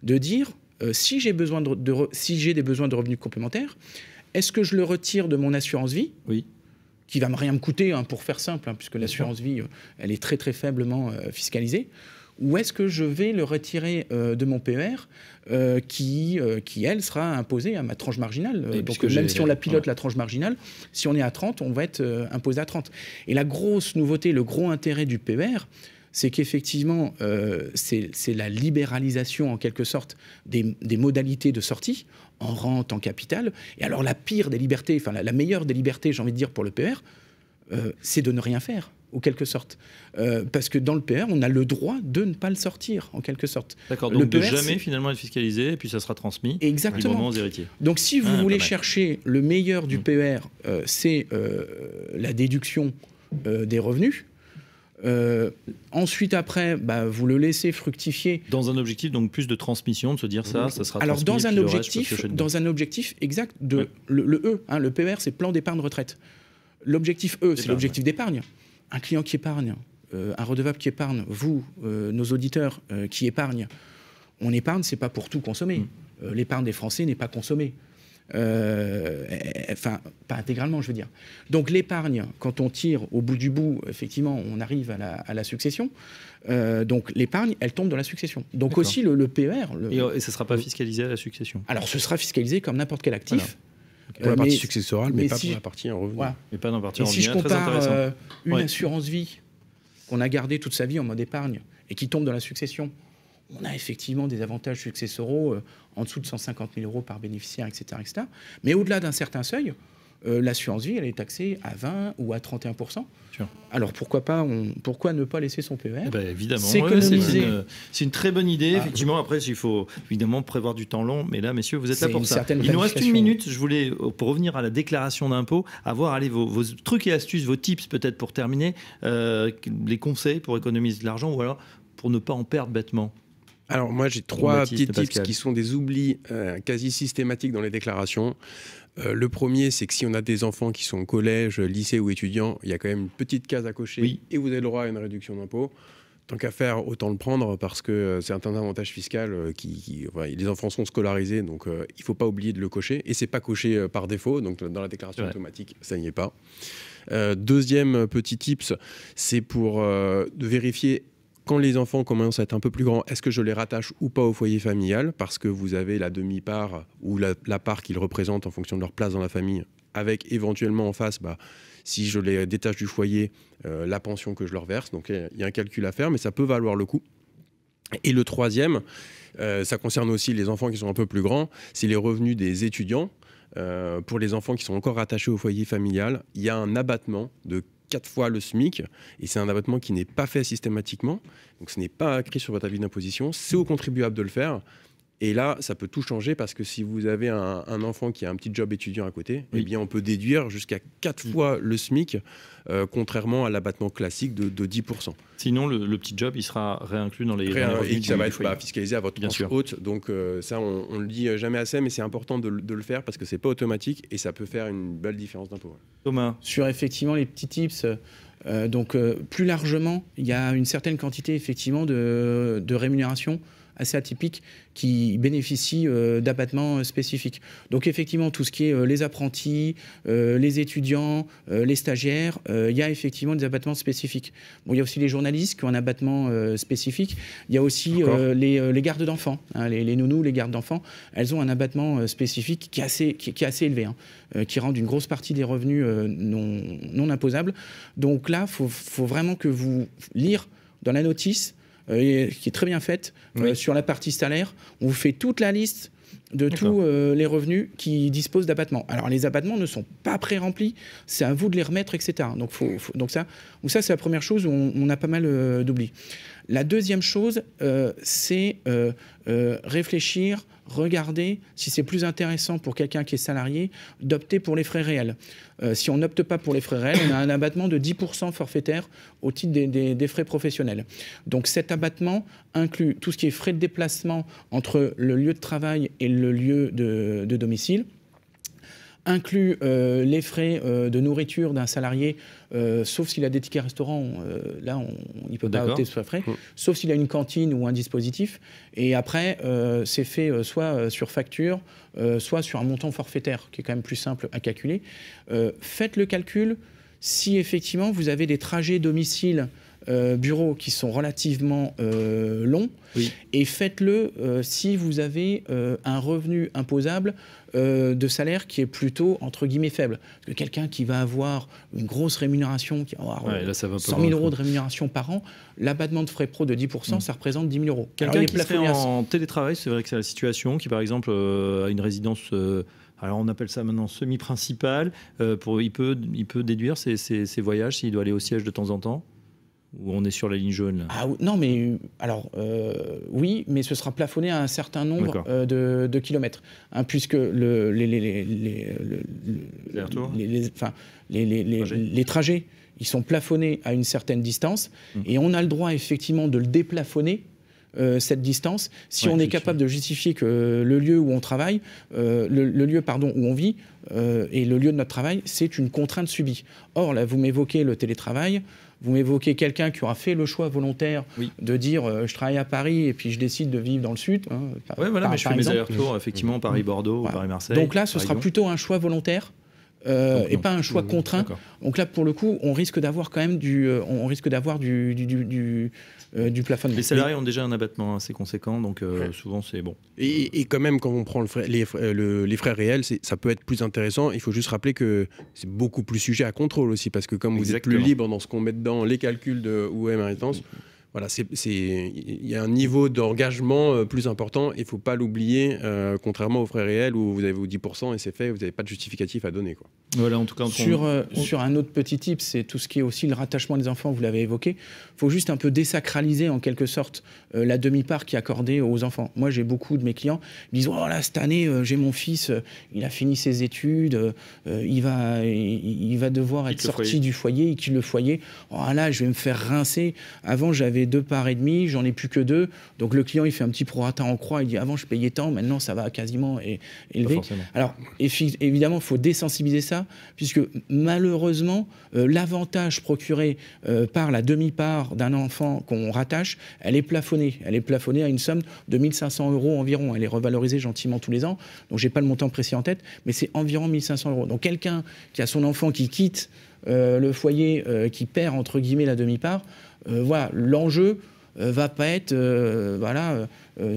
Speaker 5: de dire, si j'ai des besoins de revenus complémentaires, est-ce que je le retire de mon assurance vie ? Qui va rien me coûter, pour faire simple, puisque l'assurance vie, elle est très très faiblement fiscalisée. Ou est-ce que je vais le retirer de mon PER qui, elle, sera imposée à ma tranche marginale. Donc, même si on la pilote, la tranche marginale, si on est à 30, on va être imposé à 30. Et la grosse nouveauté, le gros intérêt du PER, c'est qu'effectivement, c'est la libéralisation en quelque sorte des modalités de sortie, en rente, en capital. Et alors la pire des libertés, enfin la meilleure des libertés, j'ai envie de dire, pour le PER, c'est de ne rien faire, en quelque sorte. Parce que dans le PER, on a le droit de ne pas le sortir, en quelque sorte.
Speaker 2: D'accord, donc
Speaker 5: le
Speaker 2: de
Speaker 5: PER,
Speaker 2: jamais finalement être fiscalisé, et puis ça sera transmis
Speaker 5: exactement
Speaker 2: aux héritiers.
Speaker 5: Donc si vous voulez chercher le meilleur du PER, c'est la déduction des revenus. Ensuite, après, vous le laissez fructifier.
Speaker 2: Dans un objectif, donc plus de transmission, de se dire ça sera
Speaker 5: alors
Speaker 2: transmis.
Speaker 5: Alors, dans un objectif exact, le E, hein, le PER, c'est plan d'épargne retraite. L'objectif E, c'est l'objectif d'épargne. Un client qui épargne, un redevable qui épargne, vous, nos auditeurs qui épargnent, on épargne, c'est pas pour tout consommer. L'épargne des Français n'est pas consommée. Enfin, pas intégralement, je veux dire. Donc l'épargne, quand on tire au bout du bout, effectivement, on arrive à la succession. Donc l'épargne, elle tombe dans la succession. Donc aussi le PER...
Speaker 2: Et ça ne sera pas fiscalisé à la succession?
Speaker 5: Alors ce sera fiscalisé comme n'importe quel actif.
Speaker 2: Voilà.
Speaker 4: Pour la partie successorale, mais pas pour la partie en revenu.
Speaker 5: Voilà.
Speaker 2: Mais pas dans la partie en
Speaker 5: revenu. Si je compare une
Speaker 2: ouais.
Speaker 5: assurance vie qu'on a gardée toute sa vie en mode épargne et qui tombe dans la succession, on a effectivement des avantages successoraux en dessous de 150 000 € par bénéficiaire, etc. etc. Mais au-delà d'un certain seuil, l'assurance vie, elle est taxée à 20 ou à 31%. Sure. Alors pourquoi ne pas laisser son PER?
Speaker 2: Évidemment,
Speaker 5: s'économiser.
Speaker 2: C'est une très bonne idée. Effectivement, après, il faut évidemment prévoir du temps long. Mais là, messieurs, vous êtes là pour ça. Il nous reste 1 minute. Je voulais, pour revenir à la déclaration d'impôt, avoir vos trucs et astuces, vos tips peut-être pour terminer, les conseils pour économiser de l'argent ou alors pour ne pas en perdre bêtement.
Speaker 4: Alors moi j'ai 3 petits tips qui sont des oublis quasi systématiques dans les déclarations. Le premier, c'est que si on a des enfants qui sont au collège, lycée ou étudiants, il y a quand même une petite case à cocher et vous avez le droit à une réduction d'impôt. Tant qu'à faire, autant le prendre parce que c'est un avantage fiscal les enfants sont scolarisés, donc il ne faut pas oublier de le cocher. Et ce n'est pas coché par défaut, donc dans la déclaration automatique, ça n'y est pas. Deuxième petit tips, c'est pour de vérifier quand les enfants commencent à être un peu plus grands, est-ce que je les rattache ou pas au foyer familial? Parce que vous avez la demi-part ou la part qu'ils représentent en fonction de leur place dans la famille, avec éventuellement en face, si je les détache du foyer, la pension que je leur verse. Donc il y a un calcul à faire, mais ça peut valoir le coup. Et le troisième, ça concerne aussi les enfants qui sont un peu plus grands, c'est les revenus des étudiants. Pour les enfants qui sont encore rattachés au foyer familial, il y a un abattement de 4 fois le SMIC, et c'est un abattement qui n'est pas fait systématiquement, donc ce n'est pas écrit sur votre avis d'imposition, c'est au contribuable de le faire, et là, ça peut tout changer, parce que si vous avez un enfant qui a un petit job étudiant à côté, eh bien on peut déduire jusqu'à 4 fois le SMIC, contrairement à l'abattement classique de 10%.
Speaker 2: Sinon, le petit job, il sera réinclus dans les revenus.
Speaker 4: Et ça va être fiscalisé à votre tranche haute. Donc ça, on le dit jamais assez, mais c'est important de le faire parce que c'est pas automatique et ça peut faire une belle différence d'impôt.
Speaker 2: Thomas,
Speaker 5: sur effectivement les petits tips. Plus largement, il y a une certaine quantité effectivement de rémunération assez atypiques qui bénéficient d'abattements spécifiques. Donc effectivement, tout ce qui est les apprentis, les étudiants, les stagiaires, il y a effectivement des abattements spécifiques. Bon, il y a aussi les journalistes qui ont un abattement spécifique. Il y a aussi les gardes d'enfants, hein, les nounous, les gardes d'enfants, elles ont un abattement spécifique qui est assez élevé, hein, qui rend une grosse partie des revenus non imposables. Donc là, faut vraiment que vous lire dans la notice, qui est très bien faite, sur la partie salaire. On vous fait toute la liste de tous les revenus qui disposent d'abattements. Alors, les abattements ne sont pas pré-remplis, c'est à vous de les remettre, etc. Donc ça c'est la première chose où on a pas mal d'oubli. La deuxième chose, c'est réfléchir, regarder si c'est plus intéressant pour quelqu'un qui est salarié d'opter pour les frais réels. Si on n'opte pas pour les frais réels, on a un abattement de 10% forfaitaire au titre des frais professionnels. Donc cet abattement inclut tout ce qui est frais de déplacement entre le lieu de travail et le lieu de domicile, inclut les frais de nourriture d'un salarié, sauf s'il a des tickets restaurants, là on n'y peut pas opter sur les frais, sauf s'il a une cantine ou un dispositif, et après c'est fait soit sur facture, soit sur un montant forfaitaire, qui est quand même plus simple à calculer. Faites le calcul, si effectivement vous avez des trajets domicile bureaux qui sont relativement longs,
Speaker 2: Oui.
Speaker 5: et faites-le si vous avez un revenu imposable de salaire qui est plutôt, entre guillemets, faible. Parce que quelqu'un qui va avoir une grosse rémunération, qui va avoir
Speaker 2: Ouais, là, ça va
Speaker 5: 100 000 euros de rémunération par an, l'abattement de frais pro de 10%, ça représente 10 000 euros.
Speaker 2: Quelqu'un
Speaker 5: Alors,
Speaker 2: qui serait en télétravail, c'est vrai que c'est la situation, qui par exemple a une résidence, alors on appelle ça maintenant semi-principale, il peut déduire ses voyages s'il doit aller au siège de temps en temps, ou on est sur la ligne jaune là.
Speaker 5: Ah, non, mais alors oui, mais ce sera plafonné à un certain nombre de kilomètres, hein, puisque les trajets, ils sont plafonnés à une certaine distance, et on a le droit effectivement de le déplafonner. Cette distance, si on est capable de justifier que le lieu où on travaille, le lieu où on vit et le lieu de notre travail, c'est une contrainte subie. Or, là, vous m'évoquez le télétravail, vous m'évoquez quelqu'un qui aura fait le choix volontaire de dire je travaille à Paris et puis je décide de vivre dans le sud. Hein,
Speaker 2: voilà, mais je fais mes allers-retours, effectivement, Paris-Bordeaux, ou Paris-Marseille.
Speaker 5: Donc là, ce sera plutôt un choix volontaire. Et pas un choix contraint. Donc là, pour le coup, on risque d'avoir quand même du plafonnement.
Speaker 2: Les salariés ont déjà un abattement assez conséquent, donc souvent c'est bon.
Speaker 4: Et quand même, quand on prend les frais réels, ça peut être plus intéressant. Il faut juste rappeler que c'est beaucoup plus sujet à contrôle aussi, parce que comme vous êtes plus libre dans ce qu'on met dedans, les calculs de où est ma résidence, voilà, il y a un niveau d'engagement plus important. Il ne faut pas l'oublier, contrairement aux frais réels où vous avez vos 10% et c'est fait, vous n'avez pas de justificatif à donner, quoi.
Speaker 2: Voilà, en tout cas,
Speaker 5: sur un autre petit tip, c'est tout ce qui est aussi le rattachement des enfants, vous l'avez évoqué. Il faut juste un peu désacraliser en quelque sorte la demi-part qui est accordée aux enfants. Moi, j'ai beaucoup de mes clients qui disent « Oh là, cette année, j'ai mon fils, il a fini ses études, il va devoir être sorti du foyer, il quitte le foyer. Oh là, je vais me faire rincer. Avant, j'avais 2 parts et demi, j'en ai plus que 2. » Donc le client, il fait un petit prorata en croix, il dit « Avant, je payais tant, maintenant, ça va quasiment élever. » Alors, évidemment, il faut désensibiliser ça, puisque malheureusement, l'avantage procuré par la demi-part d'un enfant qu'on rattache, elle est plafonnée. Elle est plafonnée à une somme de 1 500 € environ. Elle est revalorisée gentiment tous les ans. Donc, je n'ai pas le montant précis en tête, mais c'est environ 1 500 €. Donc, quelqu'un qui a son enfant qui quitte le foyer, qui perd, entre guillemets, la demi-part, voilà, l'enjeu va pas être,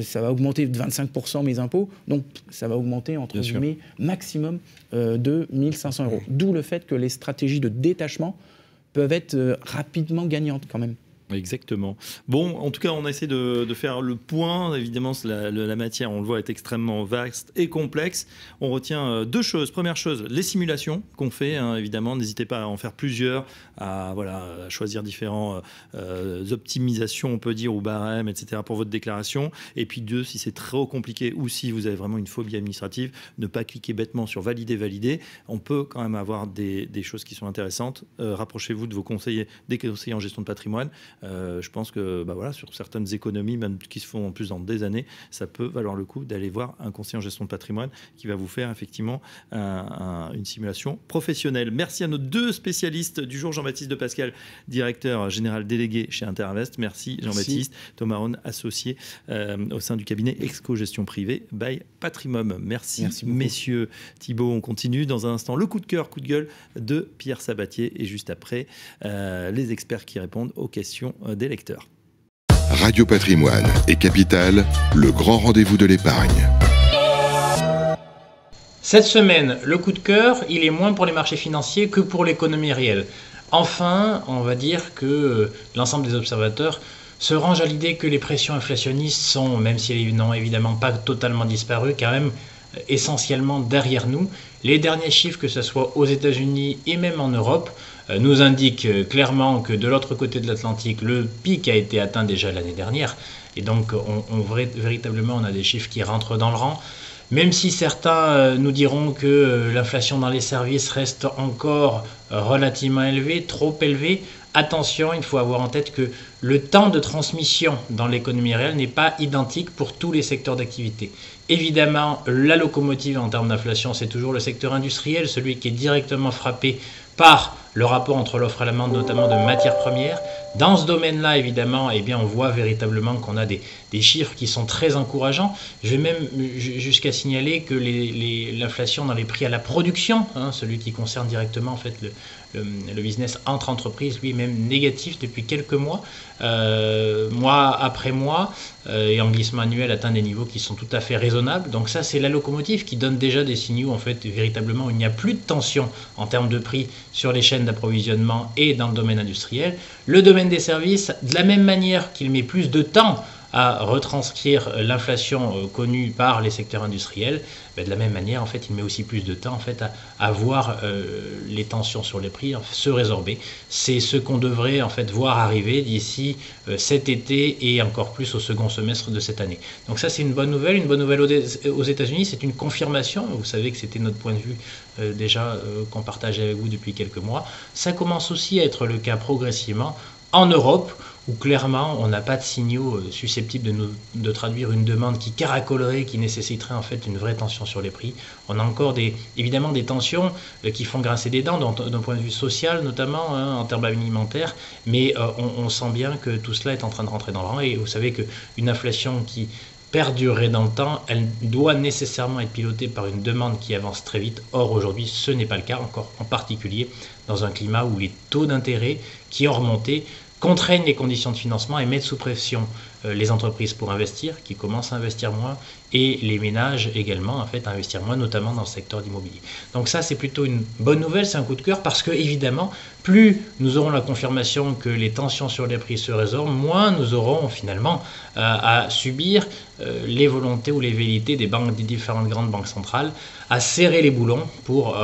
Speaker 5: ça va augmenter de 25% mes impôts, donc ça va augmenter entre guillemets maximum de 1 500 €. D'où le fait que les stratégies de détachement peuvent être rapidement gagnantes quand même.
Speaker 2: Exactement. Bon, en tout cas, on a essayé de faire le point. Évidemment, la matière, on le voit, est extrêmement vaste et complexe. On retient 2 choses. Première chose, les simulations qu'on fait, hein, évidemment. N'hésitez pas à en faire plusieurs, à choisir différentes optimisations, on peut dire, ou barèmes, etc., pour votre déclaration. Et puis 2, si c'est trop compliqué ou si vous avez vraiment une phobie administrative, ne pas cliquer bêtement sur valider, valider. On peut quand même avoir des choses qui sont intéressantes. Rapprochez-vous de vos conseillers, des conseillers en gestion de patrimoine. Je pense que sur certaines économies, même qui se font en plus dans des années, ça peut valoir le coup d'aller voir un conseiller en gestion de patrimoine qui va vous faire effectivement une simulation professionnelle. Merci à nos 2 spécialistes du jour, Jean-Baptiste de Pascal, directeur général délégué chez Interinvest. Merci Jean-Baptiste. Thomas Ron, associé au sein du cabinet Exco Gestion Privée by Patrimum. Merci messieurs. Thibaut, on continue dans un instant. Le coup de cœur, coup de gueule de Pierre Sabatier et juste après, les experts qui répondent aux questions des lecteurs.
Speaker 1: Radio Patrimoine et Capital, le grand rendez-vous de l'épargne.
Speaker 6: Cette semaine, le coup de cœur, il est moins pour les marchés financiers que pour l'économie réelle. Enfin, on va dire que l'ensemble des observateurs se rangent à l'idée que les pressions inflationnistes sont, même si elles n'ont évidemment pas totalement disparu, quand même essentiellement derrière nous. Les derniers chiffres, que ce soit aux États-Unis et même en Europe, nous indiquent clairement que de l'autre côté de l'Atlantique, le pic a été atteint déjà l'année dernière. Et donc, véritablement, on a des chiffres qui rentrent dans le rang. Même si certains nous diront que l'inflation dans les services reste encore relativement élevée, trop élevée, attention, il faut avoir en tête que le temps de transmission dans l'économie réelle n'est pas identique pour tous les secteurs d'activité. Évidemment, la locomotive en termes d'inflation, c'est toujours le secteur industriel, celui qui est directement frappé par le rapport entre l'offre et la demande, notamment de matières premières. Dans ce domaine-là, évidemment, eh bien, on voit véritablement qu'on a des chiffres qui sont très encourageants. Je vais même jusqu'à signaler que l'inflation dans les prix à la production, celui qui concerne directement en fait le business entre entreprises, lui-même négatif depuis quelques mois, mois après mois, et en glissement annuel atteint des niveaux qui sont tout à fait raisonnables. Donc ça, c'est la locomotive qui donne déjà des signaux en fait véritablement où il n'y a plus de tension en termes de prix sur les chaînes d'approvisionnement et dans le domaine industriel. Le domaine des services, de la même manière qu'il met plus de temps à retranscrire l'inflation connue par les secteurs industriels, de la même manière, en fait, il met aussi plus de temps en fait, à voir les tensions sur les prix se résorber. C'est ce qu'on devrait en fait, voir arriver d'ici cet été et encore plus au second semestre de cette année. Donc ça, c'est une bonne nouvelle. Une bonne nouvelle aux États-Unis, c'est une confirmation. Vous savez que c'était notre point de vue déjà qu'on partageait avec vous depuis quelques mois. Ça commence aussi à être le cas progressivement en Europe, où clairement on n'a pas de signaux susceptibles de traduire une demande qui caracolerait, qui nécessiterait en fait une vraie tension sur les prix. On a encore évidemment des tensions qui font grincer des dents d'un point de vue social notamment en termes alimentaires, mais on sent bien que tout cela est en train de rentrer dans le rang et vous savez qu'une inflation qui perdurer dans le temps, elle doit nécessairement être pilotée par une demande qui avance très vite. Or, aujourd'hui, ce n'est pas le cas, encore en particulier dans un climat où les taux d'intérêt qui ont remonté contraignent les conditions de financement et mettent sous pression les entreprises pour investir, qui commencent à investir moins, et les ménages également en fait, à investir moins, notamment dans le secteur d'immobilier. Donc ça, c'est plutôt une bonne nouvelle, c'est un coup de cœur, parce que évidemment, plus nous aurons la confirmation que les tensions sur les prix se résorbent, moins nous aurons finalement à subir les volontés ou les velléités des différentes grandes banques centrales à serrer les boulons pour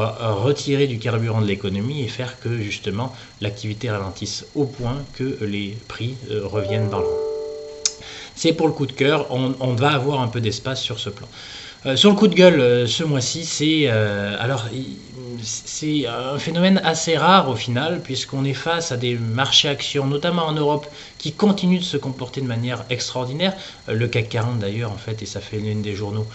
Speaker 6: retirer du carburant de l'économie et faire que justement l'activité ralentisse au point que les prix reviennent dans le rang. C'est pour le coup de cœur, on va avoir un peu d'espace sur ce plan. Sur le coup de gueule, ce mois-ci, c'est un phénomène assez rare au final, puisqu'on est face à des marchés actions, notamment en Europe, qui continuent de se comporter de manière extraordinaire. Le CAC 40 d'ailleurs, en fait, et ça fait l'une des journaux,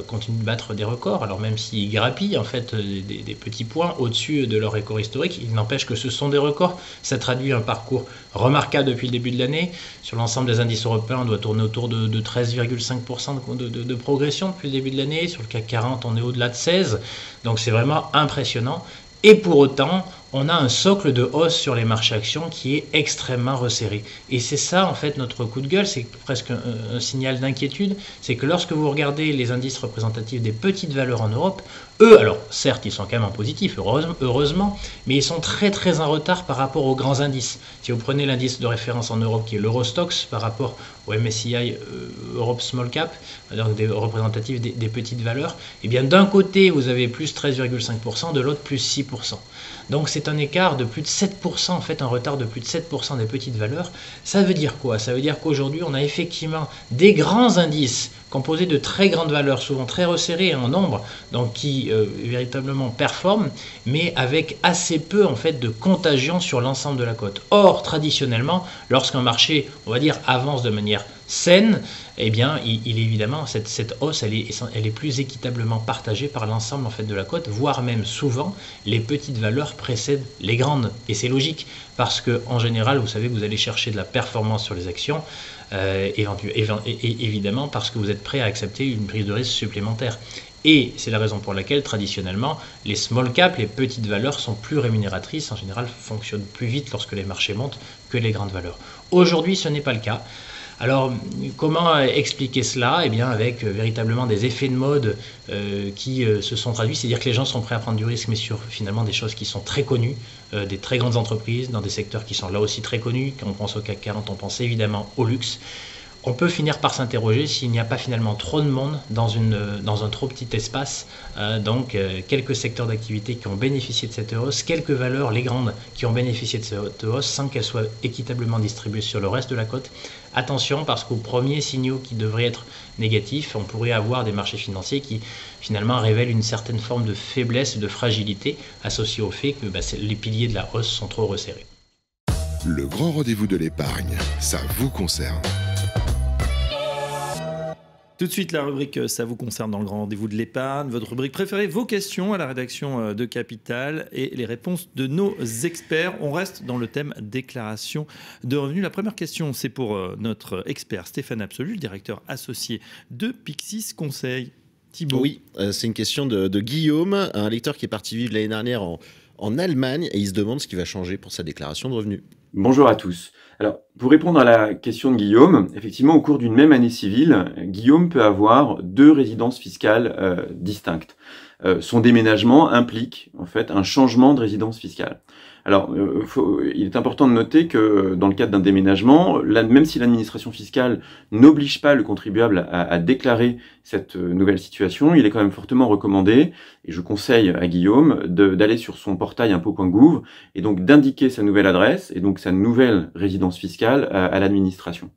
Speaker 6: continue de battre des records. Alors même s'ils grappillent en fait des petits points au-dessus de leur record historique, il n'empêche que ce sont des records. Ça traduit un parcours remarquable depuis le début de l'année. Sur l'ensemble des indices européens, on doit tourner autour de 13,5% de progression depuis le début de l'année. Sur le CAC 40, on est au-delà de 16%. Donc c'est vraiment impressionnant. Et pour autant, on a un socle de hausse sur les marchés actions qui est extrêmement resserré. Et c'est ça, en fait, notre coup de gueule, c'est presque un signal d'inquiétude, c'est que lorsque vous regardez les indices représentatifs des petites valeurs en Europe, eux, alors certes, ils sont quand même en positif, heureusement, mais ils sont très très en retard par rapport aux grands indices. Si vous prenez l'indice de référence en Europe qui est l'Eurostoxx par rapport au MSCI Europe Small Cap, donc des représentatifs des petites valeurs, et bien d'un côté vous avez plus 13,5%, de l'autre plus 6%. Donc c'est un écart de plus de 7%, en fait un retard de plus de 7% des petites valeurs. Ça veut dire quoi? Ça veut dire qu'aujourd'hui on a effectivement des grands indices composés de très grandes valeurs, souvent très resserrées en nombre, donc qui véritablement performent, mais avec assez peu en fait de contagion sur l'ensemble de la cote. Or, traditionnellement, lorsqu'un marché, on va dire, avance de manière saine, eh bien, il évidemment, cette hausse, elle est plus équitablement partagée par l'ensemble en fait, de la cote, voire même souvent, les petites valeurs précèdent les grandes. Et c'est logique, parce qu'en général, vous savez que vous allez chercher de la performance sur les actions, évidemment parce que vous êtes prêt à accepter une prise de risque supplémentaire. Et c'est la raison pour laquelle, traditionnellement, les small caps, les petites valeurs, sont plus rémunératrices, en général fonctionnent plus vite lorsque les marchés montent que les grandes valeurs. Aujourd'hui, ce n'est pas le cas. Alors, comment expliquer cela? Eh bien, avec véritablement des effets de mode qui se sont traduits, c'est-à-dire que les gens sont prêts à prendre du risque, mais sur finalement des choses qui sont très connues, des très grandes entreprises, dans des secteurs qui sont là aussi très connus. Quand on pense au CAC 40, on pense évidemment au luxe. On peut finir par s'interroger s'il n'y a pas finalement trop de monde dans un trop petit espace. Donc, quelques secteurs d'activité qui ont bénéficié de cette hausse, quelques valeurs, les grandes, qui ont bénéficié de cette hausse sans qu'elles soient équitablement distribuées sur le reste de la cote. Attention, parce qu'aux premiers signaux qui devraient être négatifs, on pourrait avoir des marchés financiers qui finalement révèlent une certaine forme de faiblesse et de fragilité associée au fait que les piliers de la hausse sont trop resserrés.
Speaker 1: Le grand rendez-vous de l'épargne, ça vous concerne.
Speaker 2: Tout de suite, la rubrique « Ça vous concerne » dans le grand rendez-vous de l'épargne. Votre rubrique préférée, vos questions à la rédaction de Capital et les réponses de nos experts. On reste dans le thème déclaration de revenus. La première question, c'est pour notre expert Stéphane Absolu, le directeur associé de Pixis Conseil. Thibault.
Speaker 3: Oui, c'est une question de Guillaume, un lecteur qui est parti vivre l'année dernière en Allemagne et il se demande ce qui va changer pour sa déclaration de revenus.
Speaker 7: Bonjour à tous. Alors, pour répondre à la question de Guillaume, effectivement, au cours d'une même année civile, Guillaume peut avoir 2 résidences fiscales distinctes. Son déménagement implique, en fait, un changement de résidence fiscale. Alors, il est important de noter que dans le cadre d'un déménagement, même si l'administration fiscale n'oblige pas le contribuable à déclarer cette nouvelle situation, il est quand même fortement recommandé, et je conseille à Guillaume d'aller sur son portail impôts.gouv et donc d'indiquer sa nouvelle adresse et donc sa nouvelle résidence fiscale à l'administration.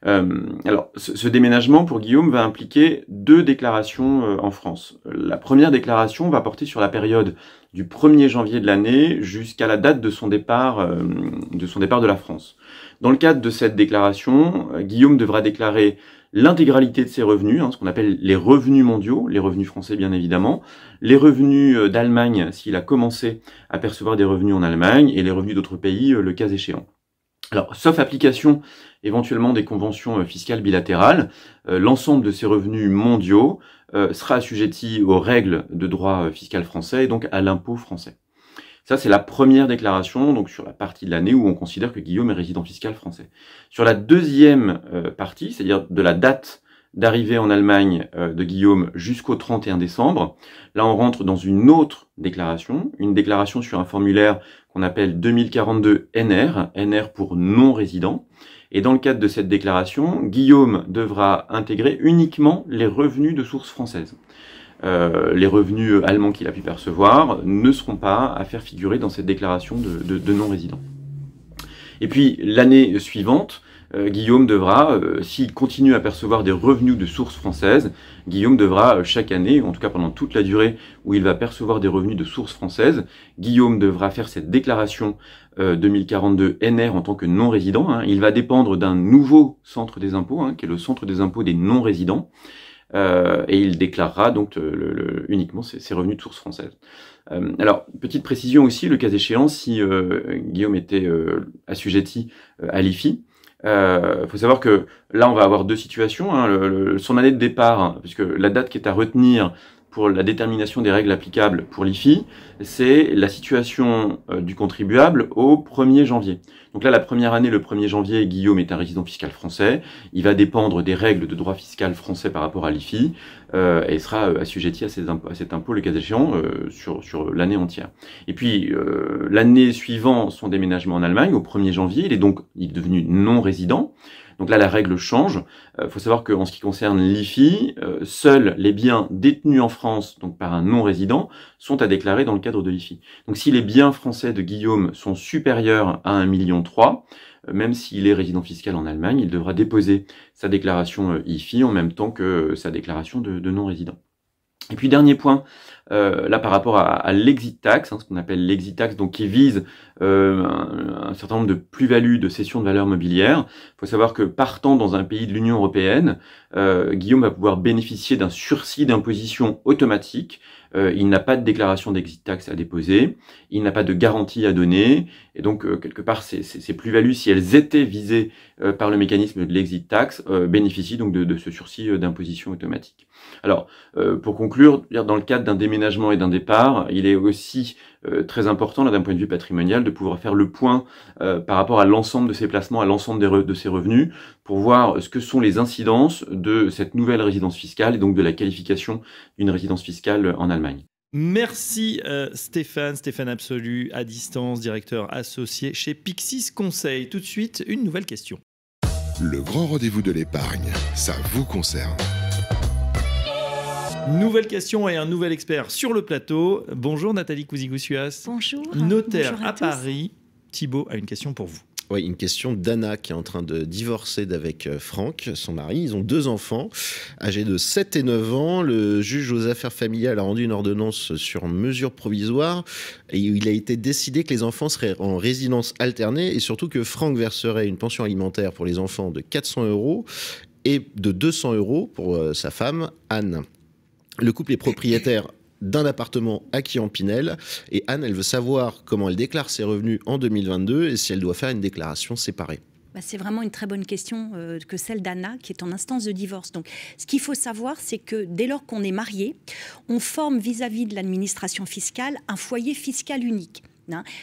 Speaker 7: Alors, ce déménagement pour Guillaume va impliquer 2 déclarations en France. La première déclaration va porter sur la période du 1er janvier de l'année jusqu'à la date de son départ de la France. Dans le cadre de cette déclaration, Guillaume devra déclarer l'intégralité de ses revenus, ce qu'on appelle les revenus mondiaux, les revenus français bien évidemment, les revenus d'Allemagne s'il a commencé à percevoir des revenus en Allemagne et les revenus d'autres pays le cas échéant. Alors, sauf application éventuellement des conventions fiscales bilatérales, l'ensemble de ces revenus mondiaux sera assujetti aux règles de droit fiscal français et donc à l'impôt français. Ça, c'est la première déclaration, donc sur la partie de l'année où on considère que Guillaume est résident fiscal français. Une deuxième partie, c'est-à-dire de la date d'arrivée en Allemagne de Guillaume jusqu'au 31 décembre, là on rentre dans une autre déclaration, une déclaration sur un formulaire qu'on appelle 2042 NR, NR pour non-résident. Et dans le cadre de cette déclaration, Guillaume devra intégrer uniquement les revenus de source française. Les revenus allemands qu'il a pu percevoir ne seront pas à faire figurer dans cette déclaration de non-résident. Et puis l'année suivante, Guillaume devra, s'il continue à percevoir des revenus de source française, Guillaume devra chaque année, en tout cas pendant toute la durée où il va percevoir des revenus de source française, Guillaume devra faire cette déclaration 2042 NR en tant que non-résident. Il va dépendre d'un nouveau centre des impôts, qui est le centre des impôts des non-résidents, et il déclarera donc uniquement ses revenus de source française. Alors, petite précision aussi, le cas échéant, si Guillaume était assujetti à l'IFI, faut savoir que là on va avoir 2 situations, son année de départ, puisque la date qui est à retenir pour la détermination des règles applicables pour l'IFI, c'est la situation du contribuable au 1er janvier. Donc là, la première année, le 1er janvier, Guillaume est un résident fiscal français. Il va dépendre des règles de droit fiscal français par rapport à l'IFI et sera assujetti à cet impôt, le cas échéant, sur l'année entière. Et puis, l'année suivant son déménagement en Allemagne, au 1er janvier, il est devenu non-résident. Donc là, la règle change. Faut savoir qu'en ce qui concerne l'IFI, seuls les biens détenus en France, donc par un non-résident, sont à déclarer dans le cadre de l'IFI. Donc si les biens français de Guillaume sont supérieurs à 1,3 million, même s'il est résident fiscal en Allemagne, il devra déposer sa déclaration IFI en même temps que sa déclaration de non-résident. Et puis dernier point, là par rapport à l'exit tax, ce qu'on appelle l'exit tax, donc qui vise un certain nombre de plus-values de cession de valeurs mobilières. Il faut savoir que partant dans un pays de l'Union européenne, Guillaume va pouvoir bénéficier d'un sursis d'imposition automatique. Il n'a pas de déclaration d'exit tax à déposer, il n'a pas de garantie à donner, et donc quelque part ces plus-values, si elles étaient visées par le mécanisme de l'exit tax, bénéficient donc de ce sursis d'imposition automatique. Alors, pour conclure, dans le cadre d'un déménagement et d'un départ, il est aussi très important, là, d'un point de vue patrimonial, de pouvoir faire le point par rapport à l'ensemble de ses placements, à l'ensemble de ses revenus, pour voir ce que sont les incidences de cette nouvelle résidence fiscale et donc de la qualification d'une résidence fiscale en Allemagne.
Speaker 2: Merci Stéphane Absolu, à distance, directeur associé chez Pixis Conseil. Tout de suite, une nouvelle question.
Speaker 1: Le grand rendez-vous de l'épargne, ça vous concerne.
Speaker 2: Nouvelle question et un nouvel expert sur le plateau. Bonjour Nathalie Cousigoussias.
Speaker 8: Bonjour.
Speaker 2: Notaire
Speaker 8: Bonjour
Speaker 2: à Paris. Thibault a une question pour vous.
Speaker 3: Oui, une question d'Anna qui est en train de divorcer d'avec Franck, son mari. Ils ont 2 enfants, âgés de 7 et 9 ans. Le juge aux affaires familiales a rendu une ordonnance sur mesure provisoire et il a été décidé que les enfants seraient en résidence alternée et surtout que Franck verserait une pension alimentaire pour les enfants de 400 € et de 200 € pour sa femme, Anne. Le couple est propriétaire d'un appartement acquis en Pinel et Anne, elle veut savoir comment elle déclare ses revenus en 2022 et si elle doit faire une déclaration séparée.
Speaker 8: C'est vraiment une très bonne question que celle d'Anna, qui est en instance de divorce. Donc, ce qu'il faut savoir, c'est que dès lors qu'on est marié, on forme vis-à-vis de l'administration fiscale un foyer fiscal unique.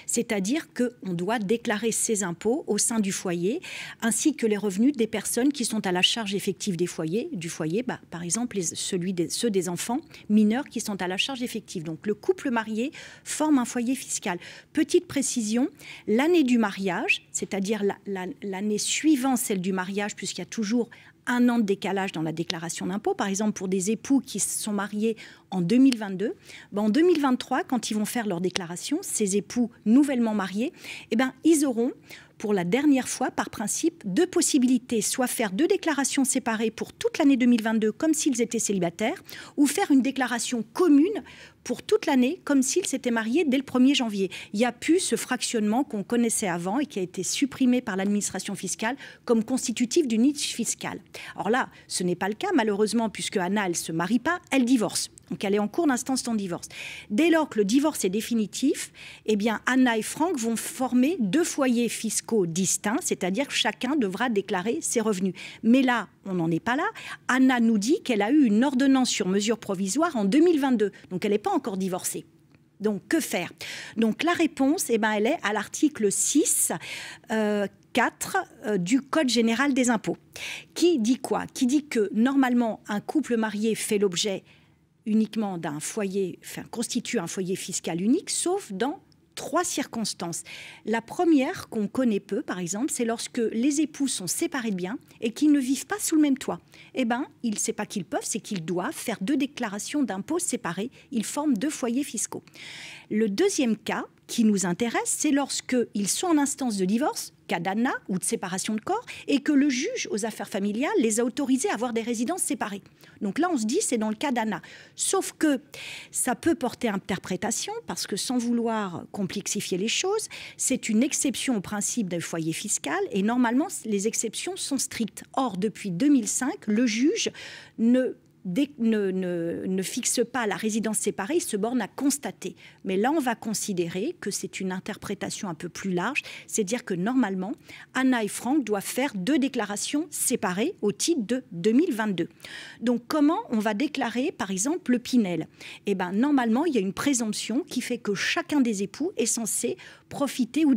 Speaker 8: C'est-à-dire qu'on doit déclarer ses impôts au sein du foyer, ainsi que les revenus des personnes qui sont à la charge effective du foyer, par exemple ceux des enfants mineurs qui sont à la charge effective. Donc le couple marié forme un foyer fiscal. Petite précision, l'année du mariage, c'est-à-dire l'année suivant celle du mariage, puisqu'il y a toujours 1 an de décalage dans la déclaration d'impôt. Par exemple, pour des époux qui se sont mariés en 2022, en 2023, quand ils vont faire leur déclaration, ces époux nouvellement mariés, ils auront, pour la dernière fois, par principe, 2 possibilités. Soit faire 2 déclarations séparées pour toute l'année 2022, comme s'ils étaient célibataires, ou faire une déclaration commune pour toute l'année, comme s'ils s'étaient mariés dès le 1er janvier. Il n'y a plus ce fractionnement qu'on connaissait avant et qui a été supprimé par l'administration fiscale comme constitutif d'une niche fiscale. Alors là, ce n'est pas le cas, malheureusement, puisque Anna, elle ne se marie pas, elle divorce. Donc elle est en cours d'instance en divorce. Dès lors que le divorce est définitif, Anna et Franck vont former 2 foyers fiscaux distincts, c'est-à-dire que chacun devra déclarer ses revenus. Mais là, on n'en est pas là. Anna nous dit qu'elle a eu une ordonnance sur mesure provisoire en 2022. Donc elle n'est pas encore divorcée. Donc que faire? Donc la réponse, elle est à l'article 6. 4 du Code général des impôts. Qui dit quoi? Qui dit que normalement, un couple marié fait l'objet uniquement d'un foyer, constitue un foyer fiscal unique, sauf dans 3 circonstances. La première, qu'on connaît peu, par exemple, c'est lorsque les époux sont séparés de biens et qu'ils ne vivent pas sous le même toit. C'est pas qu'ils peuvent, c'est qu'ils doivent faire 2 déclarations d'impôts séparées. Ils forment 2 foyers fiscaux. Le deuxième cas qui nous intéresse, c'est lorsqu'ils sont en instance de divorce, cas d'Anna ou de séparation de corps, et que le juge aux affaires familiales les a autorisés à avoir des résidences séparées. Donc là, on se dit, c'est dans le cas d'Anna. Sauf que ça peut porter interprétation, parce que sans vouloir complexifier les choses, c'est une exception au principe d'un foyer fiscal, et normalement, les exceptions sont strictes. Or, depuis 2005, le juge ne fixe pas la résidence séparée, il se borne à constater. Mais là, on va considérer que c'est une interprétation un peu plus large, c'est-à-dire que normalement, Anna et Franck doivent faire 2 déclarations séparées au titre de 2022. Donc, comment on va déclarer, par exemple, le Pinel? Normalement, il y a une présomption qui fait que chacun des époux est censé profiter ou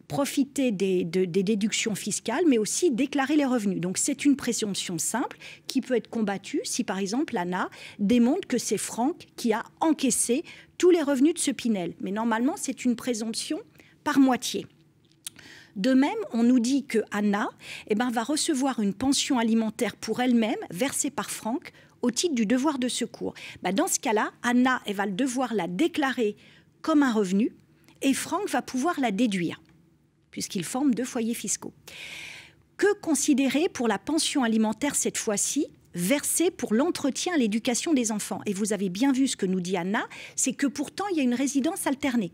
Speaker 8: profiter des déductions fiscales, mais aussi déclarer les revenus. Donc, c'est une présomption simple qui peut être combattue si, par exemple, Anna démontre que c'est Franck qui a encaissé tous les revenus de ce Pinel. Mais normalement, c'est une présomption par moitié. De même, on nous dit que Anna va recevoir une pension alimentaire pour elle-même versée par Franck au titre du devoir de secours. Dans ce cas-là, Anna, elle va devoir la déclarer comme un revenu et Franck va pouvoir la déduire, puisqu'ils forment 2 foyers fiscaux. Que considérer pour la pension alimentaire cette fois-ci, versée pour l'entretien et l'éducation des enfants? Et vous avez bien vu ce que nous dit Anna, c'est que pourtant il y a une résidence alternée.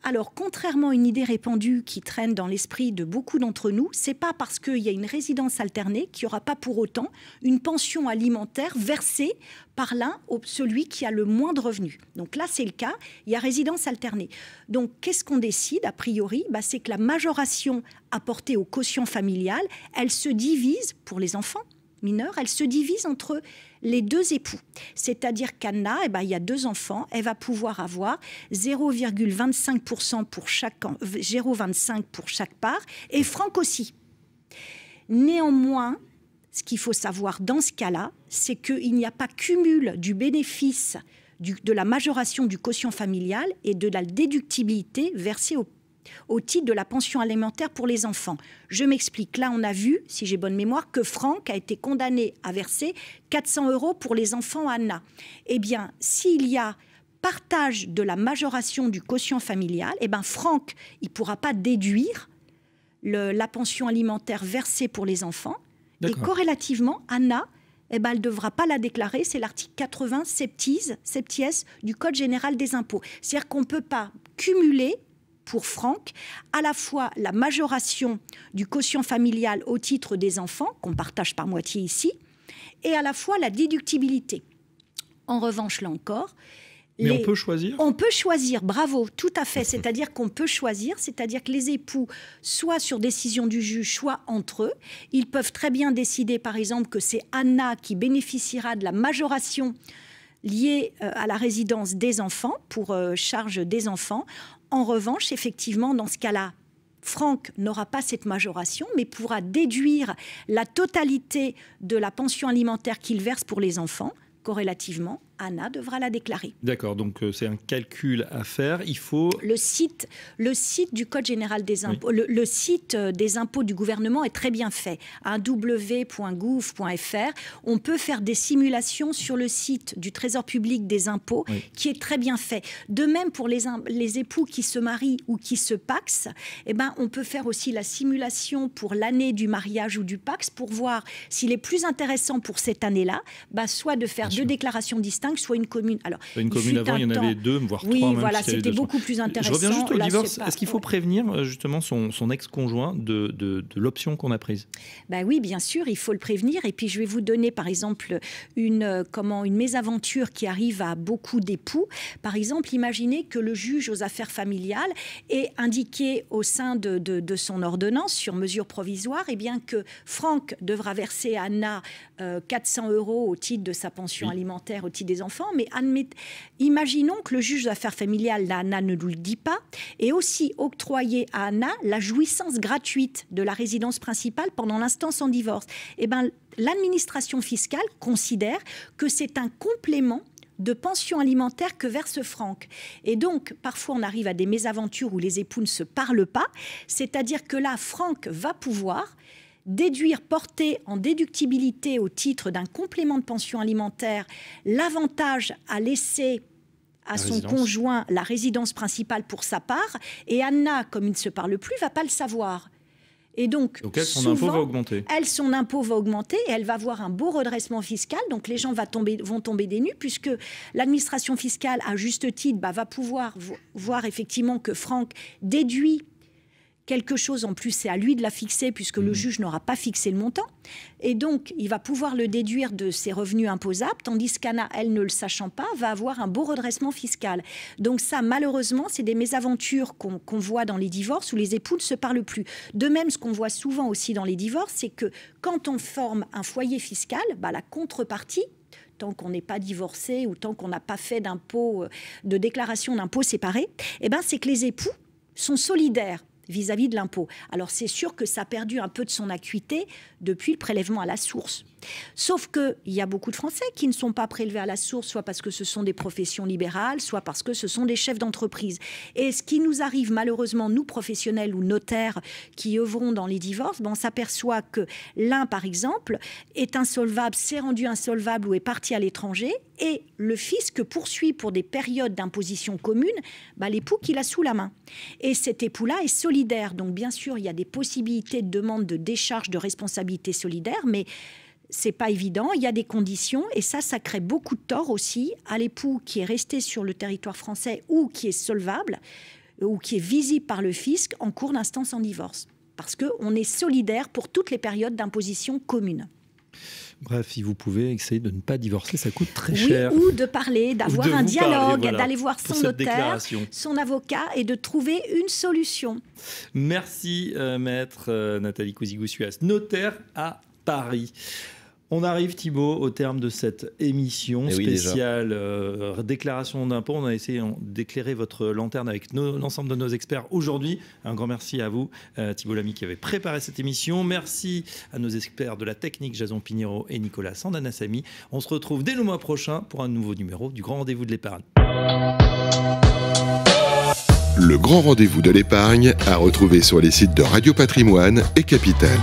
Speaker 8: Alors, contrairement à une idée répandue qui traîne dans l'esprit de beaucoup d'entre nous, c'est pas parce qu'il y a une résidence alternée qu'il n'y aura pas pour autant une pension alimentaire versée par celui qui a le moins de revenus. Donc là, c'est le cas, il y a résidence alternée. Donc, qu'est-ce qu'on décide a priori? C'est que la majoration apportée au quotient familial, elle se divise, pour les enfants mineurs, elle se divise entre les 2 époux. C'est-à-dire qu'Anna, il y a 2 enfants, elle va pouvoir avoir 0,25% pour chaque 0,25 pour chaque part, et Franck aussi. Néanmoins, ce qu'il faut savoir dans ce cas-là, c'est qu'il n'y a pas cumul du bénéfice de la majoration du quotient familial et de la déductibilité versée au titre de la pension alimentaire pour les enfants. Je m'explique. Là, on a vu, si j'ai bonne mémoire, que Franck a été condamné à verser 400 € pour les enfants Anna. Eh bien, s'il y a partage de la majoration du quotient familial, Franck, il ne pourra pas déduire la pension alimentaire versée pour les enfants. Et corrélativement, Anna, elle ne devra pas la déclarer. C'est l'article 80 septies du Code général des impôts. C'est-à-dire qu'on ne peut pas cumuler pour Franck à la fois la majoration du quotient familial au titre des enfants, qu'on partage par moitié ici, et à la fois la déductibilité. En revanche, là encore...
Speaker 2: Mais on peut choisir ?
Speaker 8: On peut choisir, bravo, tout à fait. C'est-à-dire qu'on peut choisir, c'est-à-dire que les époux, soit sur décision du juge, soit entre eux, ils peuvent très bien décider, par exemple, que c'est Anna qui bénéficiera de la majoration liée à la résidence des enfants, pour charge des enfants. En revanche, effectivement, dans ce cas-là, Franck n'aura pas cette majoration, mais pourra déduire la totalité de la pension alimentaire qu'il verse pour les enfants. Corrélativement, Anna devra la déclarer.
Speaker 2: D'accord, donc c'est un calcul à faire. Il faut...
Speaker 8: Le site du Code général des impôts, oui. le site des impôts du gouvernement est très bien fait. w.gouv.fr. On peut faire des simulations sur le site du Trésor public des impôts, oui. qui est très bien fait. De même pour les époux qui se marient ou qui se pacsent, eh ben, on peut faire aussi la simulation pour l'année du mariage ou du pacs pour voir s'il est plus intéressant pour cette année-là, bah, soit de faire deux déclarations distinctes, soit une commune. Alors,
Speaker 2: une commune avant, il y en avait deux, voire trois.
Speaker 8: Oui, voilà, c'était beaucoup plus intéressant.
Speaker 2: Je reviens juste au divorce. Est-ce qu'il faut prévenir justement son ex-conjoint de l'option qu'on a prise ?
Speaker 8: Ben oui, bien sûr, il faut le prévenir. Et puis, je vais vous donner, par exemple, une mésaventure qui arrive à beaucoup d'époux. Par exemple, imaginez que le juge aux affaires familiales ait indiqué au sein de son ordonnance sur mesure provisoire, eh bien, que Franck devra verser à Anna 400 € au titre de sa pension alimentaire, au titre des enfants, mais imaginons que le juge d'affaires familiales, Anna ne nous le dit pas, et aussi octroyer à Anna la jouissance gratuite de la résidence principale pendant l'instance en divorce. Eh bien, l'administration fiscale considère que c'est un complément de pension alimentaire que verse Franck. Et donc, parfois, on arrive à des mésaventures où les époux ne se parlent pas, c'est-à-dire que là, Franck va pouvoir déduire, porter en déductibilité au titre d'un complément de pension alimentaire l'avantage à laisser à son conjoint la résidence principale pour sa part, et Anna, comme il ne se parle plus, ne va pas le savoir. Et donc
Speaker 2: elle, son impôt va augmenter.
Speaker 8: Son impôt va augmenter et elle va avoir un beau redressement fiscal. Donc les gens vont tomber des nues puisque l'administration fiscale, à juste titre, va pouvoir voir effectivement que Franck déduit quelque chose, en plus c'est à lui de la fixer puisque le juge n'aura pas fixé le montant, et donc il va pouvoir le déduire de ses revenus imposables, tandis qu'Anna, elle, ne le sachant pas, va avoir un beau redressement fiscal. Donc ça, malheureusement, c'est des mésaventures qu'on voit dans les divorces où les époux ne se parlent plus. De même, ce qu'on voit souvent aussi dans les divorces, c'est que quand on forme un foyer fiscal, la contrepartie, tant qu'on n'est pas divorcé ou tant qu'on n'a pas fait de déclaration d'impôt séparé, c'est que les époux sont solidaires vis-à-vis de l'impôt. Alors c'est sûr que ça a perdu un peu de son acuité depuis le prélèvement à la source. Sauf qu'il y a beaucoup de Français qui ne sont pas prélevés à la source, soit parce que ce sont des professions libérales, soit parce que ce sont des chefs d'entreprise. Et ce qui nous arrive malheureusement, nous professionnels ou notaires qui œuvrons dans les divorces, on s'aperçoit que l'un, par exemple, est insolvable, s'est rendu insolvable ou est parti à l'étranger, et le fisc poursuit pour des périodes d'imposition commune l'époux qu'il a sous la main. Et cet époux-là est solidaire. Donc bien sûr, il y a des possibilités de demande de décharge de responsabilité solidaire, mais c'est pas évident, il y a des conditions, et ça crée beaucoup de tort aussi à l'époux qui est resté sur le territoire français ou qui est solvable ou qui est visible par le fisc en cours d'instance en divorce. Parce qu'on est solidaire pour toutes les périodes d'imposition commune.
Speaker 2: Bref, si vous pouvez essayer de ne pas divorcer, ça coûte très cher.
Speaker 8: Ou de parler, d'avoir un dialogue, d'aller voir son notaire, son avocat et de trouver une solution.
Speaker 2: Merci, maître Nathalie Cousigou-Suas, notaire à Paris. On arrive, Thibaut, au terme de cette émission spéciale déclaration d'impôt. On a essayé d'éclairer votre lanterne avec l'ensemble de nos experts aujourd'hui. Un grand merci à vous, Thibaut Lamy, qui avait préparé cette émission. Merci à nos experts de la technique, Jason Pinheiro et Nicolas Sandanassami. On se retrouve dès le mois prochain pour un nouveau numéro du Grand Rendez-vous de l'épargne.
Speaker 1: Le Grand Rendez-vous de l'épargne à retrouver sur les sites de Radio Patrimoine et Capital.